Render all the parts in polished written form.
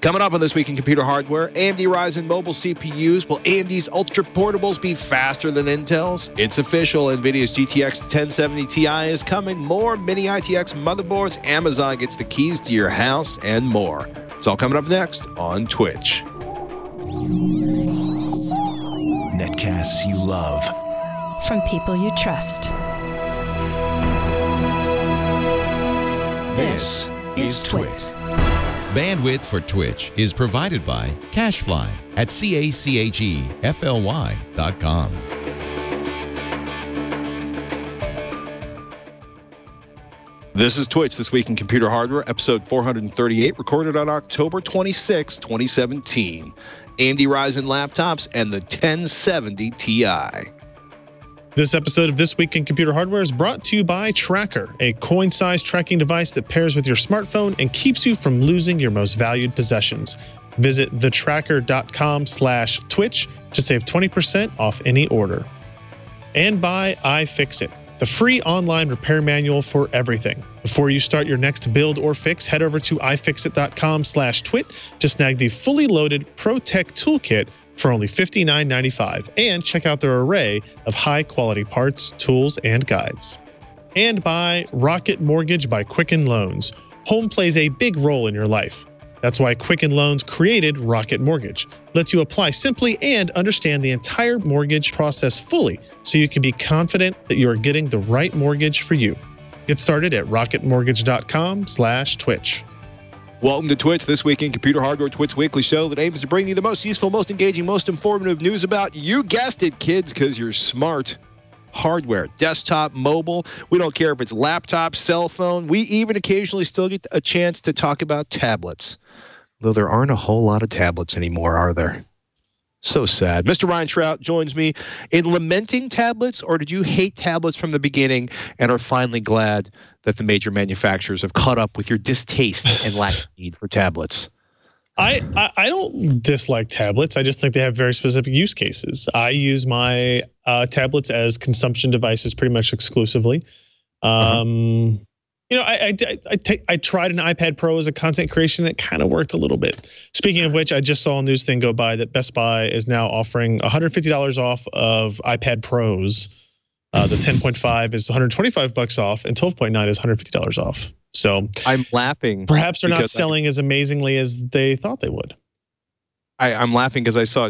Coming up on This Week in Computer Hardware, AMD Ryzen mobile CPUs. Will AMD's Ultra Portables be faster than Intel's? It's official. NVIDIA's GTX 1070 Ti is coming. More Mini-iTX motherboards. Amazon gets the keys to your house and more. It's all coming up next on TWiCH. Netcasts you love. From people you trust. This is TWiCH. Bandwidth for TWiCH is provided by CacheFly at CACHEFLY.com. This is TWiCH, This Week in Computer Hardware, episode 438, recorded on October 26, 2017. AMD Ryzen laptops and the 1070 Ti. This episode of This Week in Computer Hardware is brought to you by Tracker, a coin-sized tracking device that pairs with your smartphone and keeps you from losing your most valued possessions. Visit thetracker.com/twitch to save 20% off any order. And by iFixit, the free online repair manual for everything. Before you start your next build or fix, head over to ifixit.com/twit to snag the fully loaded ProTech Toolkit for only $59.95, and check out their array of high-quality parts, tools, and guides. And by Rocket Mortgage by Quicken Loans. Home plays a big role in your life. That's why Quicken Loans created Rocket Mortgage. Lets you apply simply and understand the entire mortgage process fully, so you can be confident that you are getting the right mortgage for you. Get started at rocketmortgage.com/twitch. Welcome to TWiCH, This Week in Computer Hardware, TWiCH weekly show that aims to bring you the most useful, most engaging, most informative news about, you guessed it, kids, because you're smart. Hardware, desktop, mobile. We don't care if it's laptop, cell phone. We even occasionally still get a chance to talk about tablets. Though there aren't a whole lot of tablets anymore, are there? So sad. Mr. Ryan Trout joins me in lamenting tablets, or did you hate tablets from the beginning and are finally glad that the major manufacturers have caught up with your distaste and lack of need for tablets? I don't dislike tablets. I just think they have very specific use cases. I use my tablets as consumption devices pretty much exclusively. You know, I tried an iPad Pro as a content creation. It kind of worked a little bit. Speaking of which, I just saw a news thing go by that Best Buy is now offering $150 off of iPad Pros. The 10.5 is $125 off, and 12.9 is $150 off. So I'm laughing. Perhaps they're not selling as amazingly as they thought they would. I'm laughing because I saw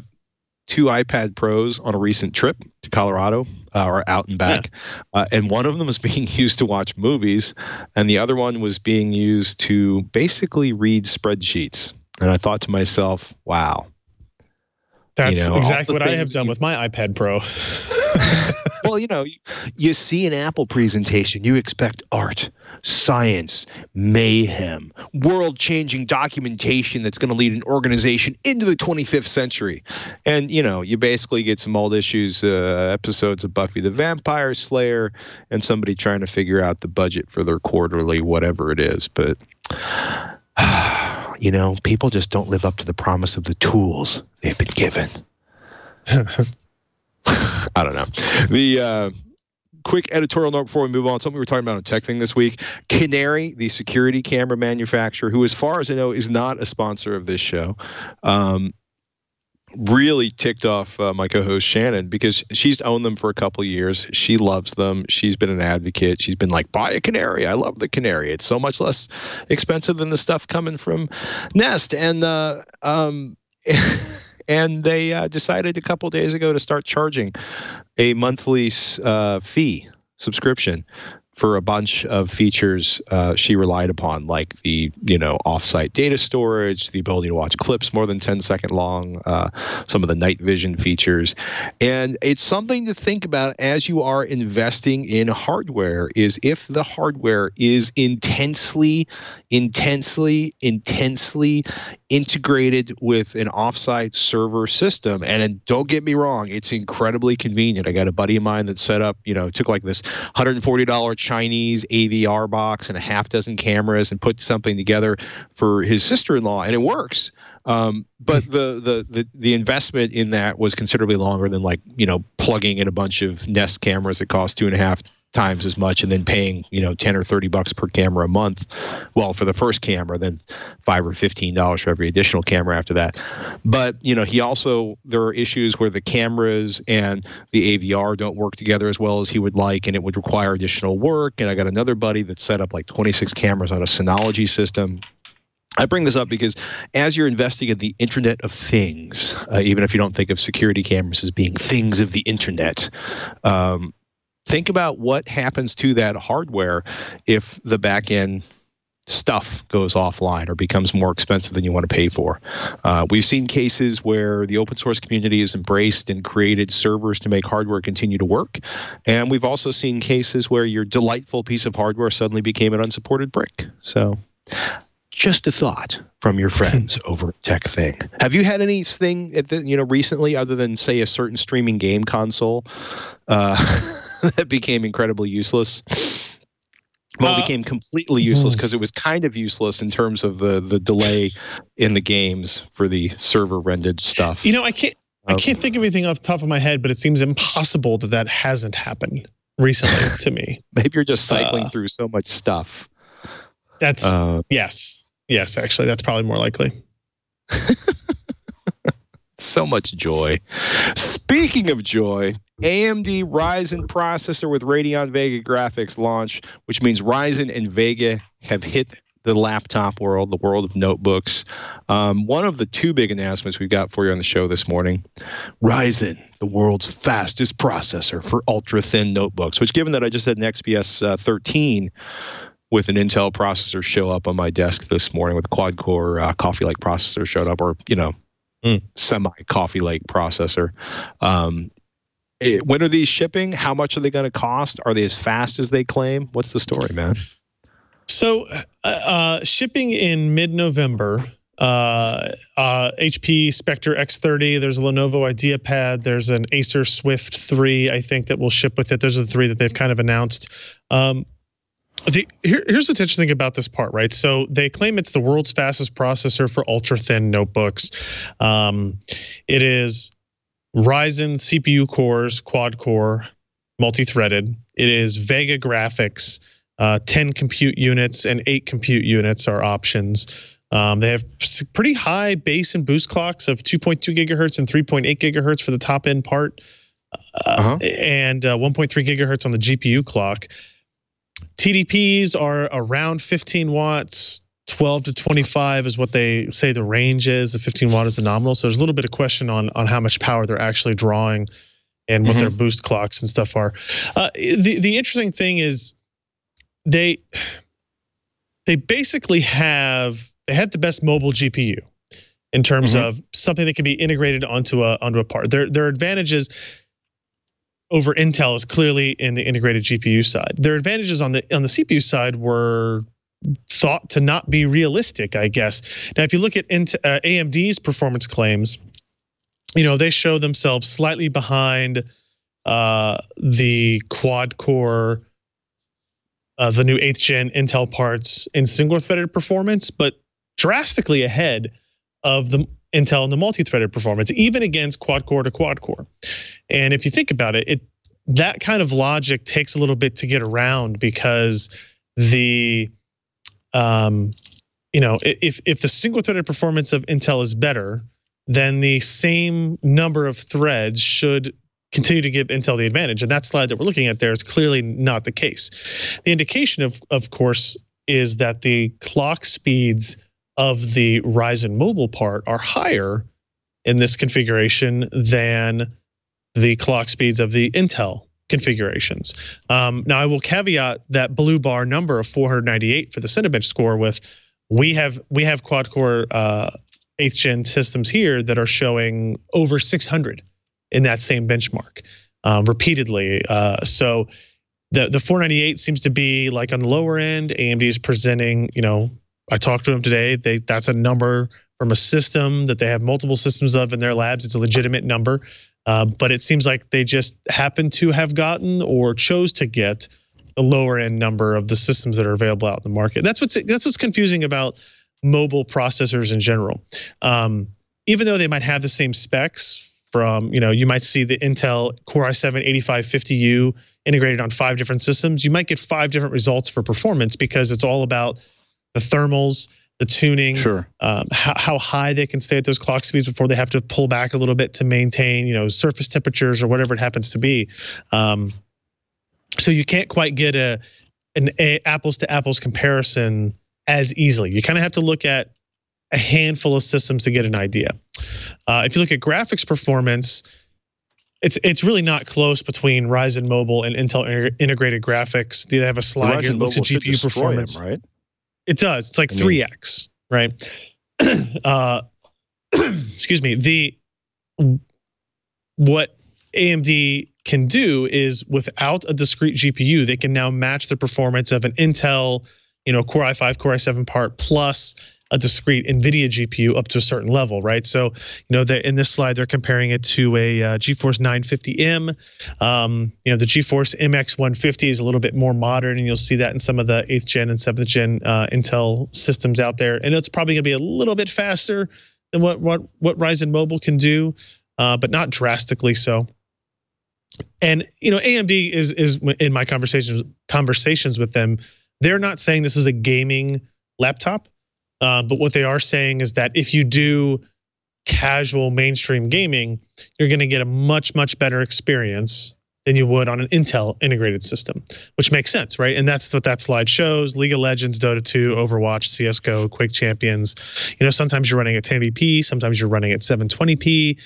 2 iPad Pros on a recent trip to Colorado, or out and back. Yeah. And one of them was being used to watch movies, and the other one was being used to basically read spreadsheets. And I thought to myself, wow. That's exactly what I have done with my iPad Pro. Well, you see an Apple presentation, you expect art, science, mayhem, world-changing documentation that's going to lead an organization into the 25th century. And, you basically get some old episodes of Buffy the Vampire Slayer, and somebody trying to figure out the budget for their quarterly, whatever it is. But, people just don't live up to the promise of the tools they've been given. I don't know. The quick editorial note before we move on, something we were talking about on Tech Thing this week. Canary, the security camera manufacturer, who as far as I know is not a sponsor of this show, really ticked off my co-host Shannon, because she's owned them for a couple of years. She loves them. She's been an advocate. She's been like, buy a Canary. I love the Canary. It's so much less expensive than the stuff coming from Nest. And and they decided a couple days ago to start charging a monthly fee subscription for a bunch of features she relied upon, like the offsite data storage, the ability to watch clips more than 10-second long, some of the night vision features. And it's something to think about as you are investing in hardware, is if the hardware is intensely integrated with an offsite server system. And don't get me wrong, it's incredibly convenient. I got a buddy of mine that set up, took like this $140 Chinese AVR box and a half dozen cameras and put something together for his sister-in-law, and it works. But the investment in that was considerably longer than plugging in a bunch of Nest cameras that cost $2,500 times as much, and then paying, you know, $10 or $30 per camera a month. Well, for the first camera, then $5 or $15 for every additional camera after that. But, you know, there are issues where the cameras and the AVR don't work together as well as he would like, and it would require additional work. And I got another buddy that set up like 26 cameras on a Synology system. I bring this up because as you're investing in the Internet of Things, even if you don't think of security cameras as being things of the Internet, think about what happens to that hardware if the back end stuff goes offline or becomes more expensive than you want to pay for. We've seen cases where the open source community has embraced and created servers to make hardware continue to work. And we've also seen cases where your delightful piece of hardware suddenly became an unsupported brick. So just a thought from your friends over at Tech Thing. Have you had anything, recently, other than say a certain streaming game console, that became incredibly useless? Well, it became completely useless because it was kind of useless in terms of the delay in the games for the server rendered stuff. You know, I can't think of anything off the top of my head, but it seems impossible that hasn't happened recently to me. Maybe you're just cycling through so much stuff. That's yes, actually, that's probably more likely. So much joy. Speaking of joy, AMD Ryzen processor with Radeon Vega graphics launch, which means Ryzen and Vega have hit the laptop world, the world of notebooks. One of the two big announcements we've got for you on the show this morning, Ryzen, the world's fastest processor for ultra-thin notebooks, which, given that I just had an XPS 13 with an Intel processor show up on my desk this morning, with a quad-core Coffee Lake processor showed up, or, you know, semi-Coffee Lake processor. When are these shipping? How much are they going to cost? Are they as fast as they claim? What's the story, man? So shipping in mid-November, HP Spectre X30, there's a Lenovo IdeaPad, there's an Acer Swift 3, I think, that will ship with it. Those are the three that they've kind of announced. Here's what's interesting about this part, right? So they claim it's the world's fastest processor for ultra-thin notebooks. It is Ryzen CPU cores, quad-core, multi-threaded. It is Vega graphics, 10 compute units and 8 compute units are options. They have pretty high base and boost clocks of 2.2 gigahertz and 3.8 gigahertz for the top-end part, and 1.3 gigahertz on the GPU clock. TDPs are around 15 watts, 12 to 25 is what they say the range is. The 15 watt is the nominal. So there's a little bit of question on how much power they're actually drawing and what their boost clocks and stuff are. The interesting thing is they basically had the best mobile GPU in terms of something that can be integrated onto a part. Their advantages over Intel is clearly in the integrated GPU side. Their advantages on the CPU side were thought to not be realistic, I guess. Now, if you look at AMD's performance claims, you know, they show themselves slightly behind the quad core, the new 8th gen Intel parts in single threaded performance, but drastically ahead of the Intel and the multi-threaded performance, even against quad core to quad core. And if you think about it, that kind of logic takes a little bit to get around, because the if the single threaded performance of Intel is better, then the same number of threads should continue to give Intel the advantage. And that slide that we're looking at there is clearly not the case. The indication, of course, is that the clock speeds of the Ryzen mobile part are higher in this configuration than the clock speeds of the Intel configurations. Now, I will caveat that blue bar number of 498 for the Cinebench score with we have quad core 8th gen systems here that are showing over 600 in that same benchmark repeatedly. So the 498 seems to be like on the lower end. AMD is presenting, you know, I talked to them today. That's a number from a system that they have multiple systems of in their labs. It's a legitimate number, but it seems like they just happen to have gotten or chose to get the lower end number of the systems that are available out in the market. That's what's confusing about mobile processors in general. Even though they might have the same specs from, you might see the Intel Core i7-8550U integrated on 5 different systems. You might get 5 different results for performance because it's all about the thermals, the tuning, how high they can stay at those clock speeds before they have to pull back a little bit to maintain, surface temperatures or whatever it happens to be. So you can't quite get an apples to apples comparison as easily. You kind of have to look at a handful of systems to get an idea. If you look at graphics performance, it's really not close between Ryzen Mobile and Intel integrated graphics. They have a slide here that looks at GPU performance. Right? It does. It's like 3x, right? Excuse me. What AMD can do is, without a discrete GPU, they can now match the performance of an Intel, Core i5, Core i7 part plus a discrete NVIDIA GPU up to a certain level, right? So, in this slide, they're comparing it to a GeForce 950M. The GeForce MX 150 is a little bit more modern, and you'll see that in some of the 8th gen and 7th gen Intel systems out there. And it's probably going to be a little bit faster than what Ryzen Mobile can do, but not drastically so. And AMD is in my conversations with them, they're not saying this is a gaming laptop. But what they are saying is that if you do casual mainstream gaming, you're going to get a much, much better experience than you would on an Intel integrated system, which makes sense, right? And that's what that slide shows. League of Legends, Dota 2, Overwatch, CSGO, Quake Champions. Sometimes you're running at 1080p, sometimes you're running at 720p.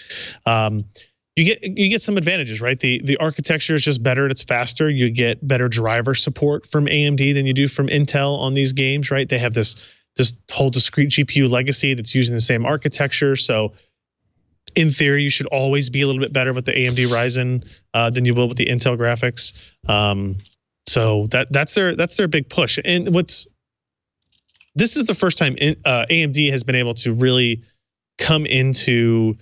You get some advantages, right? The architecture is just better and it's faster. You get better driver support from AMD than you do from Intel on these games, right? They have this whole discrete GPU legacy that's using the same architecture. So in theory, you should always be a little bit better with the AMD Ryzen than you will with the Intel graphics. So that's their big push. And this is the first time AMD has been able to really come into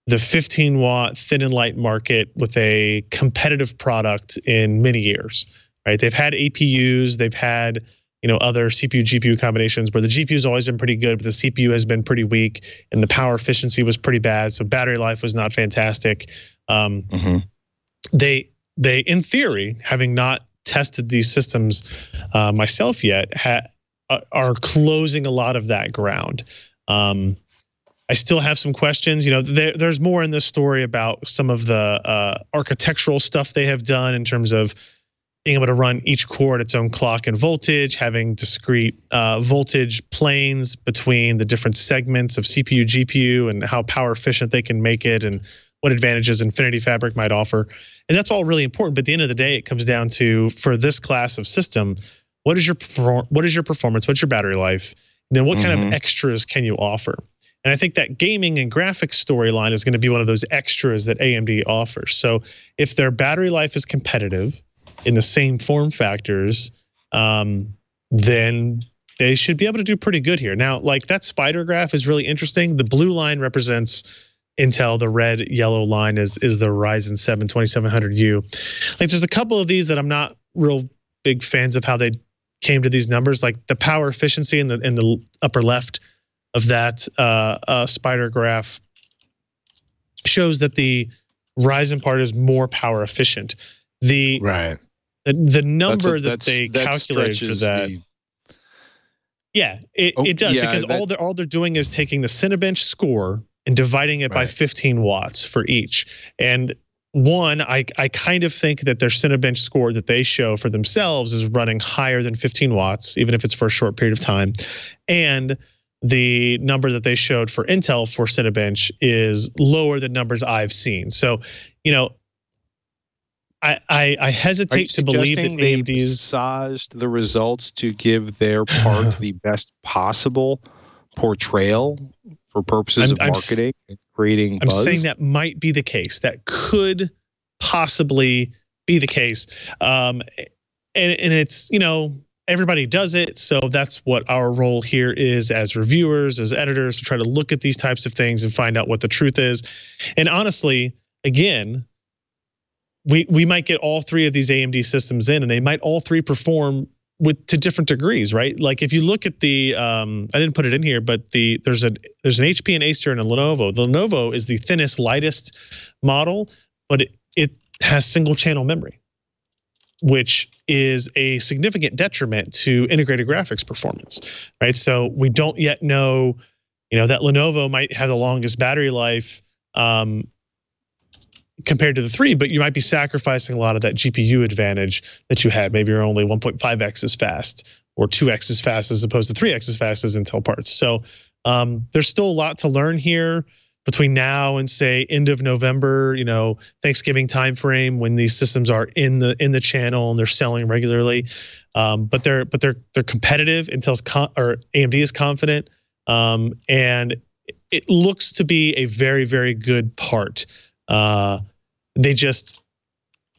the 15-watt thin and light market with a competitive product in many years, right? They've had APUs, they've had other CPU GPU combinations where the GPU has always been pretty good, but the CPU has been pretty weak, and the power efficiency was pretty bad. So battery life was not fantastic. They, in theory, having not tested these systems myself yet, are closing a lot of that ground. I still have some questions. There's more in this story about some of the architectural stuff they have done in terms of being able to run each core at its own clock and voltage, having discrete voltage planes between the different segments of CPU, GPU, and how power efficient they can make it, and what advantages Infinity Fabric might offer. And that's all really important. But at the end of the day, it comes down to, for this class of system, what is your performance? What's your battery life? And then what kind of extras can you offer? And I think that gaming and graphics storyline is going to be one of those extras that AMD offers. So if their battery life is competitive in the same form factors, then they should be able to do pretty good here. Now, like, that spider graph is really interesting. The blue line represents Intel. The red yellow line is the Ryzen 7 2700U. Like, there's a couple of these that I'm not real big fans of how they came to these numbers. Like the power efficiency in the upper left of that spider graph shows that the Ryzen part is more power efficient. The number that they calculated for that. It does, because all they're doing is taking the Cinebench score and dividing it by 15 watts for each. And I kind of think that their Cinebench score that they show for themselves is running higher than 15 watts, even if it's for a short period of time. And the number that they showed for Intel for Cinebench is lower than numbers I've seen. So, I hesitate to believe that AMD massaged the results to give their part the best possible portrayal for purposes of marketing and creating buzz. I'm saying that might be the case. That could possibly be the case. And it's, everybody does it. So that's what our role here is as reviewers, as editors, to try to look at these types of things and find out what the truth is. And honestly, again, we might get all three of these AMD systems in, and they might all three perform to different degrees, right? Like if you look at the, I didn't put it in here, but there's an HP, an Acer, and a Lenovo. The Lenovo is the thinnest, lightest model, but it has single channel memory, which is a significant detriment to integrated graphics performance, right? So we don't yet know, that Lenovo might have the longest battery life compared to the 3, but you might be sacrificing a lot of that GPU advantage that you had. Maybe you're only 1.5x as fast or 2x as fast as opposed to 3x as fast as Intel parts. So there's still a lot to learn here between now and say end of November, Thanksgiving timeframe when these systems are in the channel and they're selling regularly. But they're competitive. AMD is confident, and it looks to be a very, very good part. They just,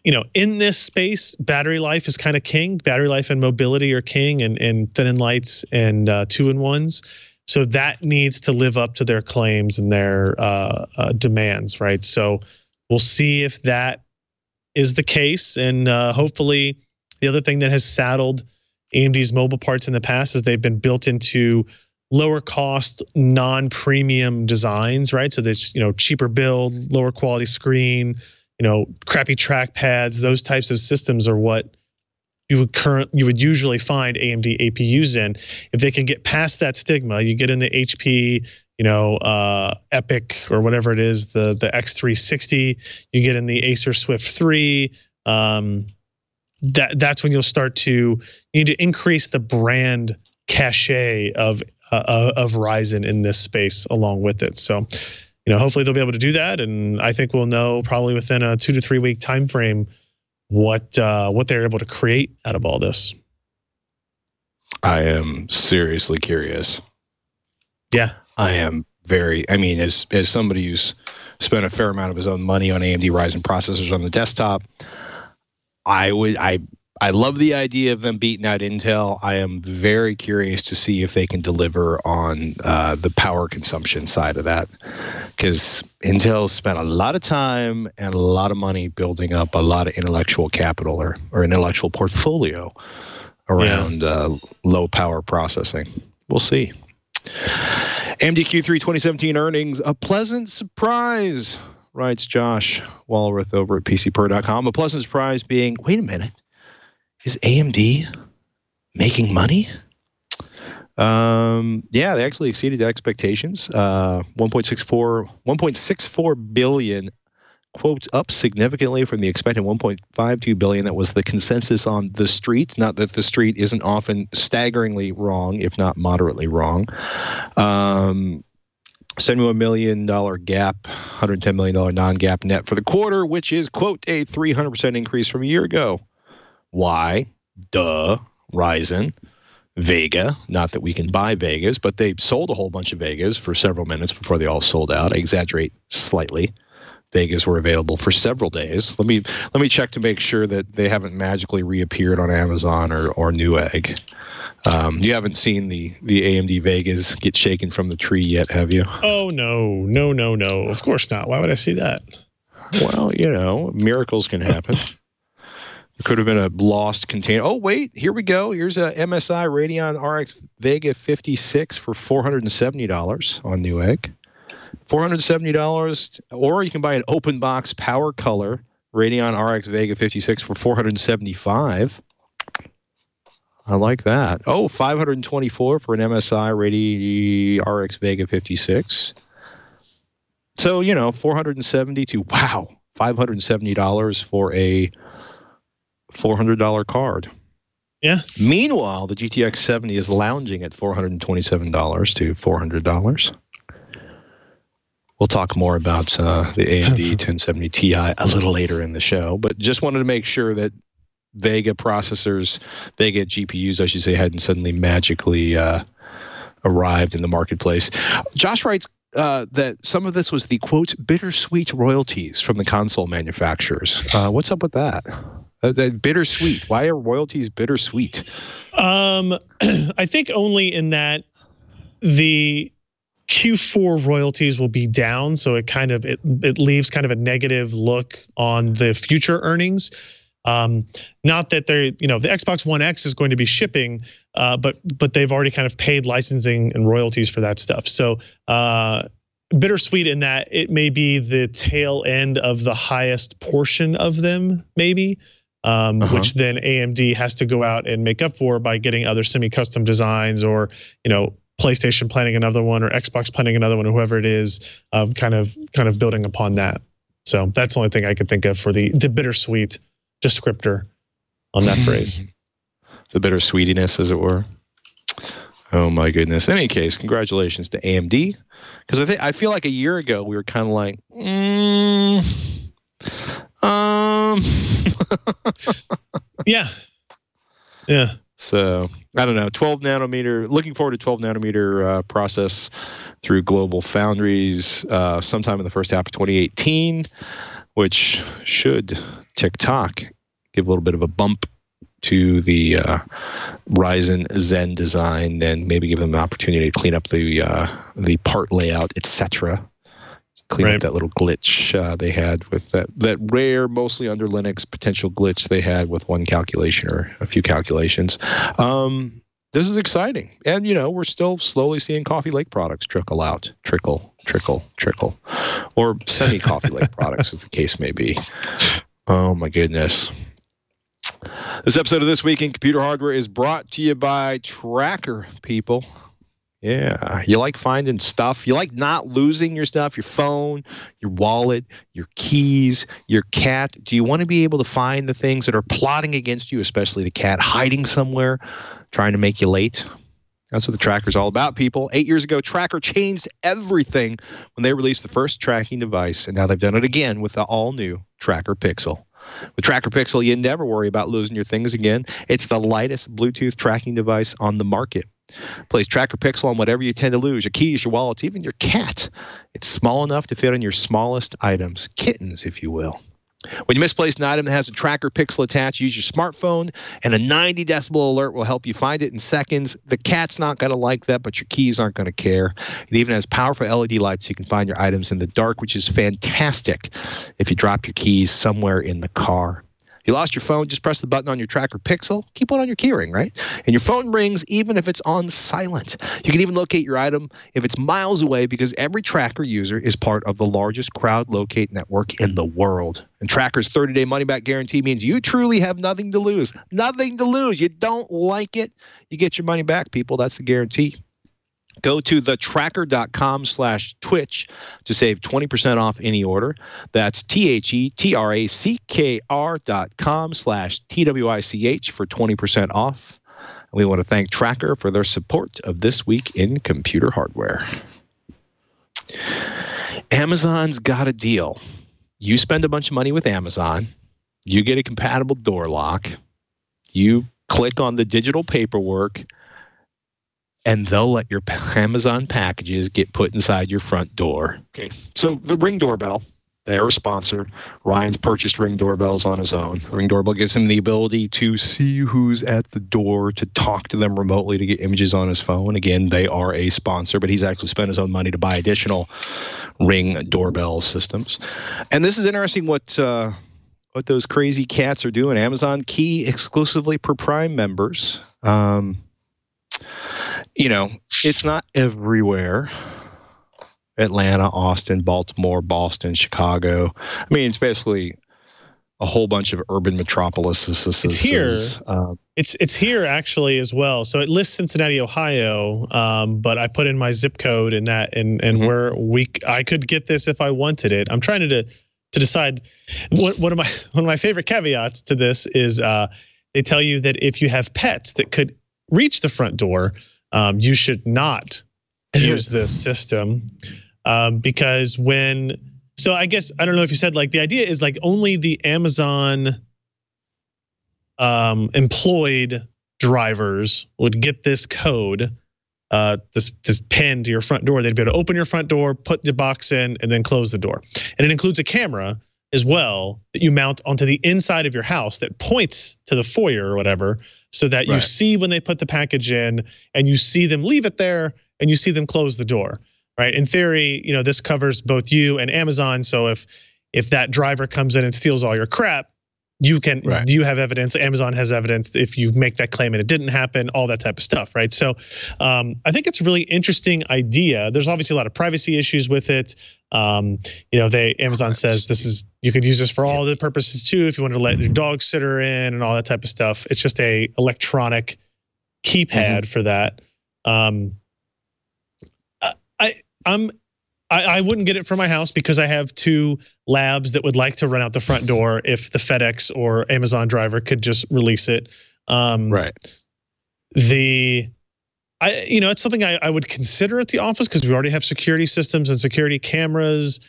in this space, battery life is kind of king. Battery life and mobility are king, and thin and lights and 2-in-1s. So that needs to live up to their claims and their demands, right? So we'll see if that is the case. And hopefully the other thing that has saddled AMD's mobile parts in the past is they've been built into lower cost, non-premium designs, right? So there's, cheaper build, lower quality screen, crappy trackpads. Those types of systems are what you would usually find AMD APUs in. If they can get past that stigma, you get into HP, Epic or whatever it is, the X360, you get in the Acer Swift 3. That's when you'll start to need to increase the brand cachet of Ryzen in this space along with it. So, hopefully they'll be able to do that, and I think we'll know probably within a 2 to 3 week time frame what they're able to create out of all this. I am seriously curious. Yeah, I am very. I mean, as somebody who's spent a fair amount of his own money on AMD Ryzen processors on the desktop, I love the idea of them beating out Intel. I am very curious to see if they can deliver on the power consumption side of that, because Intel spent a lot of time and a lot of money building up a lot of intellectual capital or intellectual portfolio around low power processing. We'll see. AMD Q3 2017 earnings, a pleasant surprise, writes Josh Walrath over at PCPer.com. A pleasant surprise being, wait a minute, is AMD making money? Yeah, they actually exceeded the expectations. 1.64 billion, quote, up significantly from the expected 1.52 billion. That was the consensus on the street. Not that the street isn't often staggeringly wrong, if not moderately wrong. $71 million gap, $110 million non-GAAP net for the quarter, which is, quote, a 300% increase from a year ago. Why? Duh. Ryzen. Vega. Not that we can buy Vegas, but they sold a whole bunch of Vegas for several minutes before they all sold out. I exaggerate slightly. Vegas were available for several days. Let me check to make sure that they haven't magically reappeared on Amazon or Newegg. You haven't seen the AMD Vegas get shaken from the tree yet, have you? Oh, no. Of course not. Why would I see that? Well, miracles can happen. There could have been a lost container. Oh, wait, here we go. Here's a MSI Radeon RX Vega 56 for $470 on Newegg. $470, or you can buy an open box power color Radeon RX Vega 56 for $475. I like that. Oh, $524 for an MSI Radeon RX Vega 56. So, $470 to, wow, $570 for a $400 card. Yeah. Meanwhile, the GTX 70 is lounging at $427 to $400. We'll talk more about the AMD 1070 Ti a little later in the show, but just wanted to make sure that Vega processors, Vega GPUs, I should say, hadn't suddenly magically arrived in the marketplace. Josh writes that some of this was the, quote, bittersweet royalties from the console manufacturers. What's up with that? Bittersweet. Why are royalties bittersweet? I think only in that the Q4 royalties will be down, so it leaves kind of a negative look on the future earnings. Not that they're, the Xbox One X is going to be shipping, but they've already kind of paid licensing and royalties for that stuff. So bittersweet in that it may be the tail end of the highest portion of them, maybe. Which then AMD has to go out and make up for by getting other semi-custom designs, or PlayStation planning another one, or Xbox planning another one, or whoever it is, kind of building upon that. So that's the only thing I could think of for the bittersweet descriptor on that phrase. The bittersweetiness, as it were. Oh my goodness. In any case, congratulations to AMD, because I feel like a year ago we were kind of like, yeah. So I don't know. 12 nanometer. Looking forward to 12 nanometer process through Global Foundries sometime in the first half of 2018, which should TWiCH give a little bit of a bump to the Ryzen Zen design, and maybe give them an opportunity to clean up the part layout, etc. Clean up that little glitch they had with that rare, mostly under Linux, potential glitch they had with one calculation or a few calculations. This is exciting. And, we're still slowly seeing Coffee Lake products trickle out. Trickle. Or semi-Coffee Lake products, as the case may be. Oh, my goodness. This episode of This Week in Computer Hardware is brought to you by Tracker, people. Yeah, you like finding stuff. You like not losing your stuff, your phone, your wallet, your keys, your cat. Do you want to be able to find the things that are plotting against you, especially the cat hiding somewhere, trying to make you late? That's what the Tracker's all about, people. 8 years ago, Tracker changed everything when they released the first tracking device, and now they've done it again with the all-new Tracker Pixel. With Tracker Pixel, you never worry about losing your things again. It's the lightest Bluetooth tracking device on the market. Place Tracker Pixel on whatever you tend to lose, your keys, your wallets, even your cat. It's small enough to fit on your smallest items, kittens, if you will. When you misplace an item that has a Tracker Pixel attached, use your smartphone, and a 90 decibel alert will help you find it in seconds. The cat's not going to like that, but your keys aren't going to care. It even has powerful LED lights so you can find your items in the dark, which is fantastic if you drop your keys somewhere in the car. You lost your phone, just press the button on your Tracker Pixel. Keep one on your keyring, right? And your phone rings even if it's on silent. You can even locate your item if it's miles away, because every Tracker user is part of the largest crowd locate network in the world. And Tracker's 30-day money-back guarantee means you truly have nothing to lose. Nothing to lose. You don't like it, you get your money back, people. That's the guarantee. Go to thetracker.com/Twitch to save 20% off any order. That's TheTracker.com/TWiCH for 20% off. We want to thank Tracker for their support of This Week in Computer Hardware. Amazon's got a deal. You spend a bunch of money with Amazon, you get a compatible door lock, you click on the digital paperwork, and they'll let your Amazon packages get put inside your front door. Okay. So the Ring doorbell, they're a sponsor. Ryan's purchased Ring doorbells on his own. Ring doorbell gives him the ability to see who's at the door, to talk to them remotely, to get images on his phone. Again, they are a sponsor, but he's actually spent his own money to buy additional Ring doorbell systems. And this is interesting what those crazy cats are doing. Amazon Key exclusively for Prime members. It's not everywhere. Atlanta, Austin, Baltimore, Boston, Chicago. I mean, it's basically a whole bunch of urban metropolises. It's here. It's here actually as well. So it lists Cincinnati, Ohio, but I put in my zip code and where I could get this if I wanted it. I'm trying to decide. One of my favorite caveats to this is they tell you that if you have pets that could reach the front door, you should not use this system because so I guess, I don't know if you said, like, the idea is like only the Amazon employed drivers would get this code, this pin to your front door. They'd be able to open your front door, put the box in, and then close the door. And it includes a camera as well that you mount onto the inside of your house that points to the foyer or whatever, so that you see when they put the package in, and you see them leave it there, and you see them close the door, right? In theory, this covers both you and Amazon. So if that driver comes in and steals all your crap, you have evidence. Amazon has evidence if you make that claim and it didn't happen, all that type of stuff, right? So I think it's a really interesting idea. There's obviously a lot of privacy issues with it. Amazon says you could use this for all the purposes too, if you wanted to let your dog sitter in and all that type of stuff. It's just a electronic keypad for that. I wouldn't get it for my house because I have 2 labs that would like to run out the front door if the FedEx or Amazon driver could just release it. Right. It's something I would consider at the office because we already have security systems and security cameras,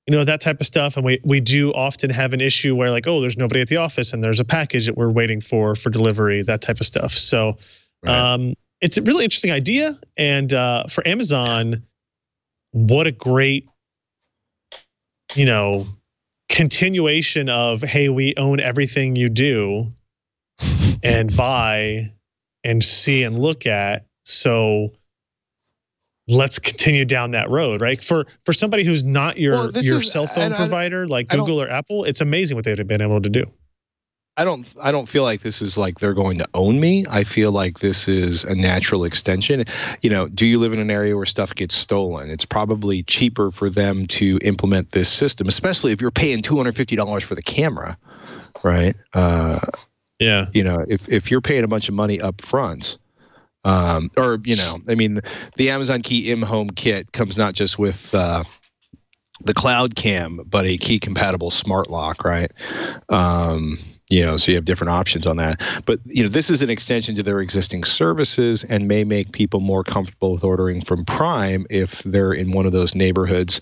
that type of stuff. And we do often have an issue where like, oh, there's nobody at the office and there's a package that we're waiting for delivery, that type of stuff. So it's a really interesting idea. And for Amazon, what a great, continuation of, hey, we own everything you do and buy and see and look at. So let's continue down that road, right? For somebody who's not your cell phone provider like Google or Apple, it's amazing what they've been able to do. I don't feel like this is like they're going to own me. I feel like this is a natural extension. Do you live in an area where stuff gets stolen? It's probably cheaper for them to implement this system, especially if you're paying $250 for the camera, right? Yeah. If you're paying a bunch of money up front, the Amazon Key in-home kit comes not just with the cloud cam, but a key compatible smart lock, right? So you have different options on that. But, this is an extension to their existing services and may make people more comfortable with ordering from Prime if they're in one of those neighborhoods.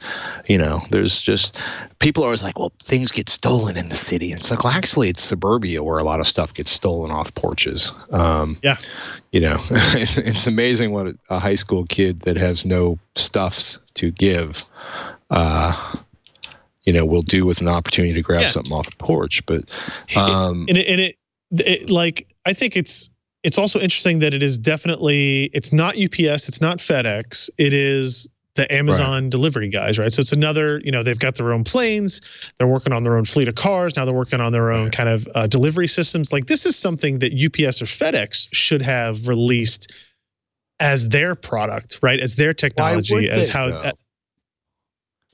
There's just, people are always like, well, things get stolen in the city. And it's like, well, actually, it's suburbia where a lot of stuff gets stolen off porches. It's amazing what a high school kid that has no stuffs to give will do with an opportunity to grab something off a porch. But I think it's also interesting that it is definitely, it's not UPS, it's not FedEx, it is the Amazon delivery guys, right? So it's another, they've got their own planes, they're working on their own fleet of cars, now they're working on their own kind of delivery systems. Like this is something that UPS or FedEx should have released as their product, right? As their technology, as how.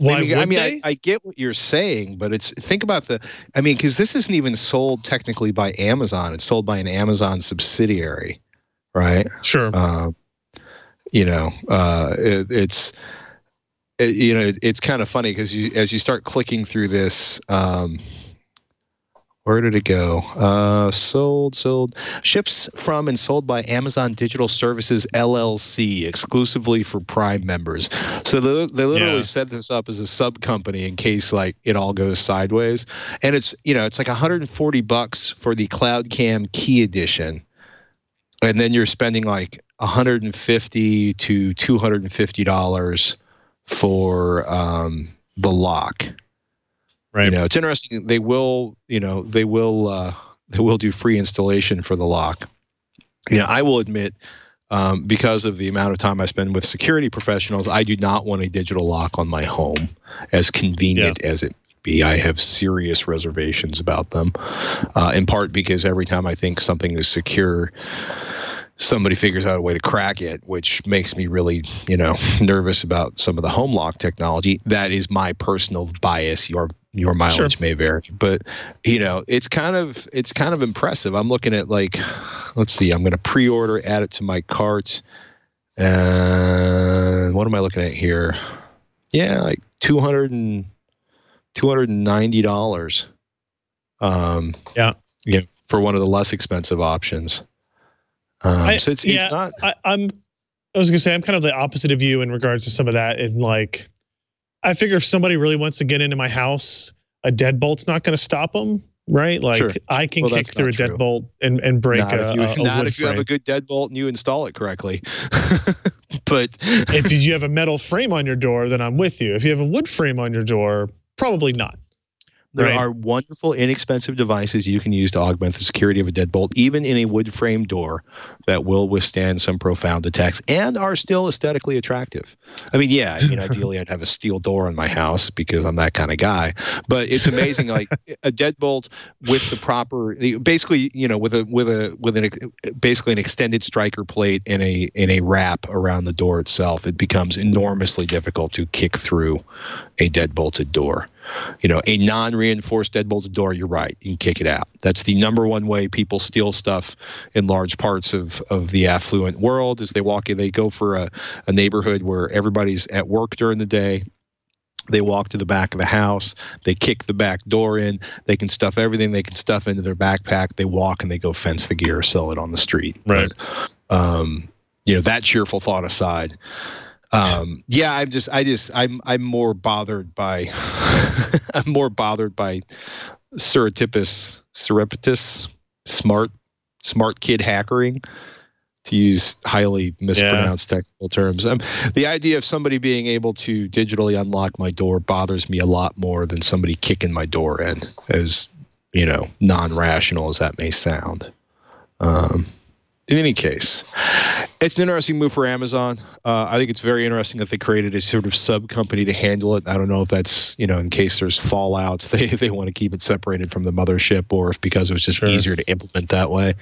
I get what you're saying, but think about because this isn't even sold technically by Amazon. It's sold by an Amazon subsidiary, right? Sure. It's kind of funny because as you start clicking through this, where did it go? Sold. Ships from and sold by Amazon Digital Services, LLC, exclusively for Prime members. So they literally set this up as a sub company in case like it all goes sideways. And it's like $140 for the Cloud Cam Key Edition. And then you're spending like $150 to $250 for the lock. Right. It's interesting. They will do free installation for the lock. I will admit, because of the amount of time I spend with security professionals, I do not want a digital lock on my home, as convenient as it may be. I have serious reservations about them, in part because every time I think something is secure, somebody figures out a way to crack it, which makes me really, nervous about some of the home lock technology. That is my personal bias. Your mileage may vary, but it's kind of impressive. I'm looking at like, let's see, I'm going to pre-order, add it to my cart. And what am I looking at here? Yeah, like $290. For one of the less expensive options. So it's not. I was gonna say I'm kind of the opposite of you in regards to some of that. And like, I figure if somebody really wants to get into my house, a deadbolt's not going to stop them, right? Like I can kick through a deadbolt and break a wood if you have a good deadbolt and you install it correctly. But if you have a metal frame on your door, then I'm with you. If you have a wood frame on your door, probably not. There are wonderful, inexpensive devices you can use to augment the security of a deadbolt, even in a wood frame door, that will withstand some profound attacks and are still aesthetically attractive. I mean, ideally I'd have a steel door in my house because I'm that kind of guy. But it's amazing, like a deadbolt with the proper, basically, basically an extended striker plate in a wrap around the door itself. It becomes enormously difficult to kick through a deadbolted door. A non-reinforced deadbolted door, you're right, you can kick it out. That's the number one way people steal stuff in large parts of the affluent world, is they walk in, they go for a neighborhood where everybody's at work during the day. They walk to the back of the house, they kick the back door in, they can stuff everything they can stuff into their backpack, they walk and they go fence the gear, sell it on the street. Right. But, that cheerful thought aside, I'm more bothered by surreptitious smart kid hackering, to use highly mispronounced technical terms. The idea of somebody being able to digitally unlock my door bothers me a lot more than somebody kicking my door in, as non-rational as that may sound. In any case, it's an interesting move for Amazon. I think it's very interesting that they created a sort of sub-company to handle it. I don't know if that's, in case there's fallouts, they want to keep it separated from the mothership, or if because it was just easier to implement that way.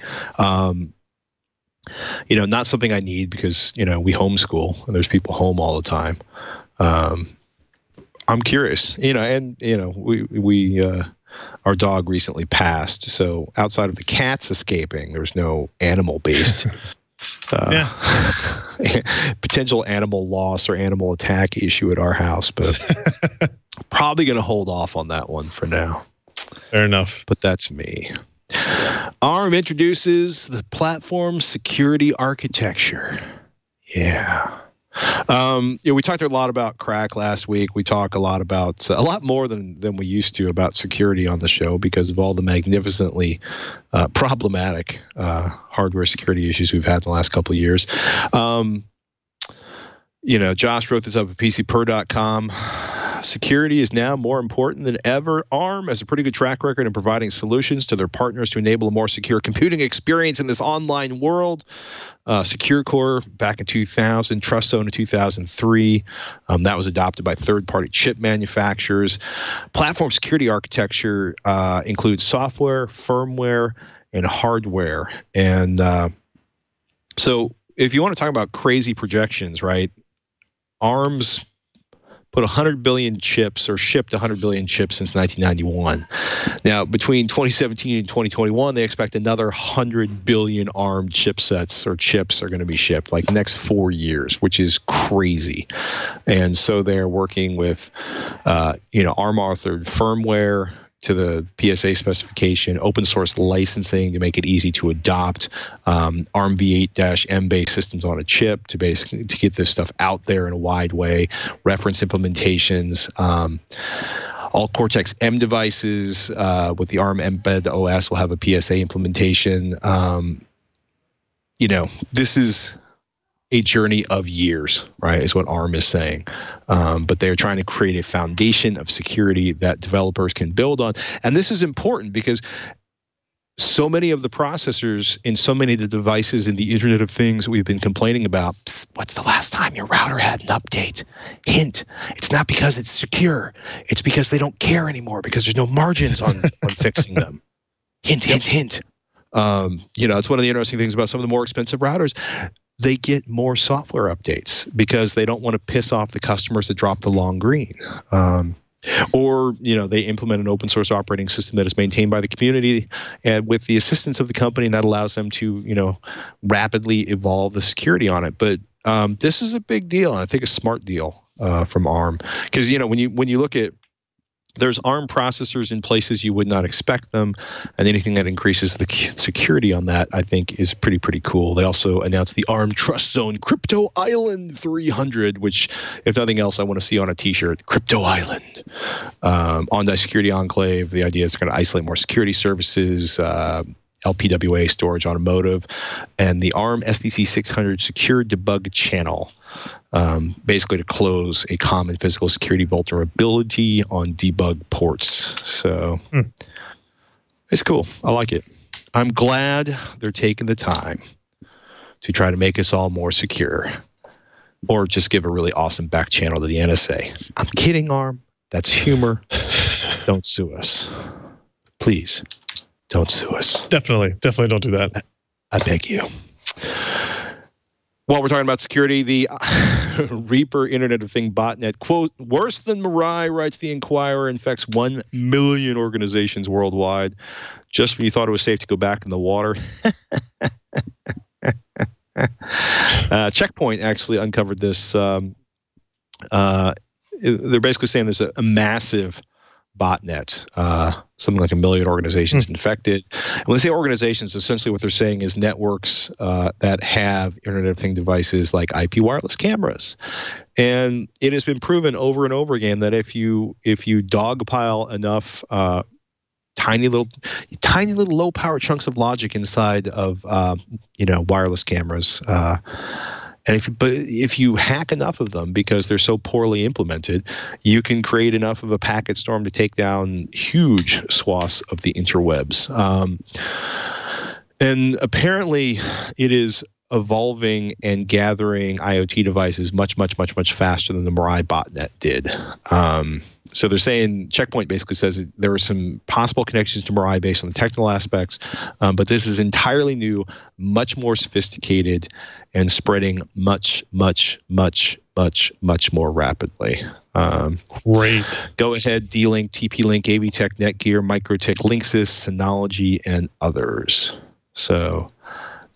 Not something I need because, we homeschool and there's people home all the time. I'm curious, our dog recently passed, so outside of the cats escaping, there's no animal-based potential animal loss or animal attack issue at our house, but probably going to hold off on that one for now. Fair enough. But that's me. ARM introduces the platform security architecture. Yeah. We talked a lot about crack last week. We talk a lot about a lot more than we used to about security on the show because of all the magnificently problematic hardware security issues we've had in the last couple of years. Josh wrote this up at PCPer.com. Security is now more important than ever. ARM has a pretty good track record in providing solutions to their partners to enable a more secure computing experience in this online world. SecureCore back in 2000, TrustZone in 2003. That was adopted by third-party chip manufacturers. Platform security architecture includes software, firmware, and hardware. And so if you want to talk about crazy projections, right, ARM's put 100 billion chips, or shipped 100 billion chips since 1991. Now, between 2017 and 2021, they expect another 100 billion ARM chipsets or chips are going to be shipped, like the next 4 years, which is crazy. And so they're working with, ARM-authored firmware to the PSA specification, open source licensing to make it easy to adopt, ARM v8-M based systems on a chip to get this stuff out there in a wide way, reference implementations, all Cortex-M devices with the ARM Mbed OS will have a PSA implementation. This is a journey of years, right, is what ARM is saying. But they're trying to create a foundation of security that developers can build on. And this is important because so many of the processors in so many of the devices in the Internet of Things we've been complaining about, what's the last time your router had an update? Hint, it's not because it's secure. It's because they don't care anymore because there's no margins on fixing them. Hint, hint, hint. It's one of the interesting things about some of the more expensive routers. They get more software updates because they don't want to piss off the customers that drop the long green. Or they implement an open source operating system that is maintained by the community and with the assistance of the company, and that allows them to, rapidly evolve the security on it. But this is a big deal, and I think a smart deal from ARM. Because, when you look at, there's ARM processors in places you would not expect them, and anything that increases the security on that, I think, is pretty cool. They also announced the ARM TrustZone Crypto Island 300, which, if nothing else, I want to see on a T-shirt. Crypto Island. On-die Security Enclave, the idea is going to isolate more security services, LPWA storage, automotive, and the ARM SDC 600 Secure Debug Channel. basically to close a common physical security vulnerability on debug ports. So it's cool. I like it. I'm glad they're taking the time to try to make us all more secure, or just give a really awesome back channel to the NSA. I'm kidding, ARM. That's humor. Don't sue us. Please, don't sue us. Definitely don't do that. I beg you. While we're talking about security, the Reaper Internet of Things botnet, quote, worse than Mirai, writes the Inquirer, infects 1 million organizations worldwide. Just when you thought it was safe to go back in the water. Checkpoint actually uncovered this. They're basically saying there's a massive botnet, something like 1 million organizations infected. And when they say organizations, essentially what they're saying is networks that have Internet of Things devices like IP wireless cameras. And it has been proven over and over again that if you dogpile enough tiny little low power chunks of logic inside of wireless cameras, and if you hack enough of them because they're so poorly implemented, you can create enough of a packet storm to take down huge swaths of the interwebs. And apparently it is evolving and gathering IoT devices much, much, much, much faster than the Mirai botnet did. So they're saying, Checkpoint basically says that there are some possible connections to Mirai based on the technical aspects, but this is entirely new, much more sophisticated, and spreading much, much, much, much, much more rapidly. Great. Go ahead, D-Link, TP-Link, AVTech, Netgear, Microtech, Linksys, Synology, and others. So,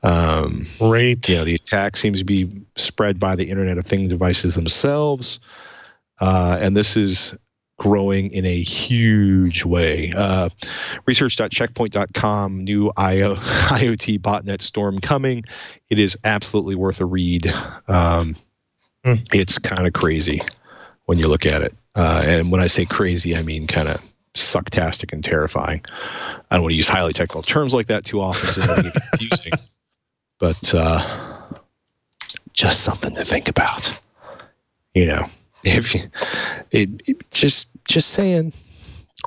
great. The attack seems to be spread by the Internet of Things devices themselves, and this is growing in a huge way. Research.checkpoint.com, new IoT botnet storm coming. It is absolutely worth a read. It's kind of crazy when you look at it. And when I say crazy, I mean kind of sucktastic and terrifying. I don't want to use highly technical terms like that too often, so it'll get confusing. But just something to think about. If just saying.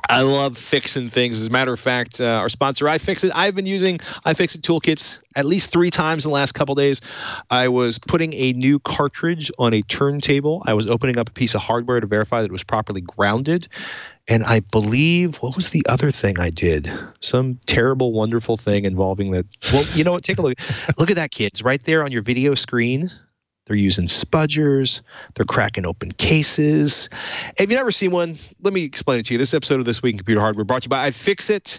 I love fixing things. As a matter of fact, our sponsor, iFixit, I've been using iFixit toolkits at least 3 times in the last couple days. I was putting a new cartridge on a turntable. I was opening up a piece of hardware to verify that it was properly grounded. And I believe, what was the other thing I did? Some terrible, wonderful thing involving that. Well, you know what? Take a look. Look at that, kids. Right there on your video screen. They're using spudgers. They're cracking open cases. If you've never seen one, let me explain it to you. This episode of This Week in Computer Hardware brought to you by iFixit.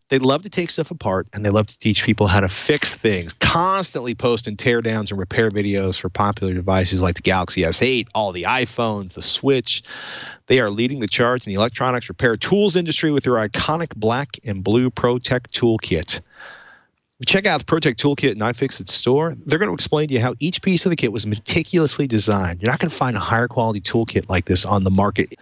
They love to take stuff apart, and they love to teach people how to fix things. Constantly posting teardowns and repair videos for popular devices like the Galaxy S8, all the iPhones, the Switch. They are leading the charge in the electronics repair tools industry with their iconic black and blue ProTech toolkit. Check out the ProTech Toolkit in iFixit store. They're going to explain to you how each piece of the kit was meticulously designed. You're not going to find a higher quality toolkit like this on the market.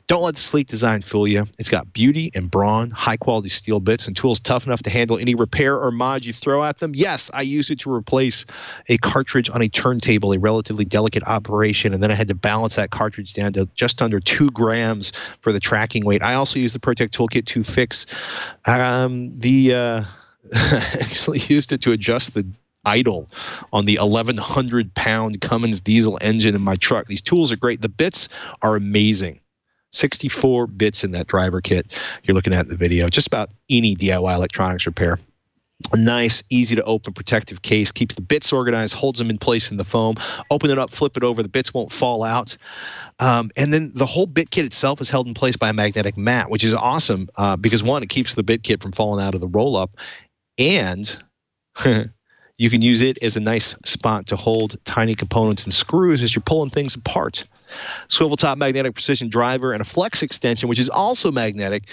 Don't let the sleek design fool you. It's got beauty and brawn, high quality steel bits, and tools tough enough to handle any repair or mod you throw at them. Yes, I used it to replace a cartridge on a turntable, a relatively delicate operation, and then I had to balance that cartridge down to just under 2 grams for the tracking weight. I also used the ProTech Toolkit to fix actually used it to adjust the idle on the 1,100-pound Cummins diesel engine in my truck. These tools are great. The bits are amazing. 64 bits in that driver kit you're looking at in the video. Just about any DIY electronics repair. A nice, easy-to-open protective case. Keeps the bits organized, holds them in place in the foam. Open it up, flip it over. The bits won't fall out. And then the whole bit kit itself is held in place by a magnetic mat, which is awesome because, one, it keeps the bit kit from falling out of the roll-up. And you can use it as a nice spot to hold tiny components and screws as you're pulling things apart. Swivel top magnetic precision driver and a flex extension, which is also magnetic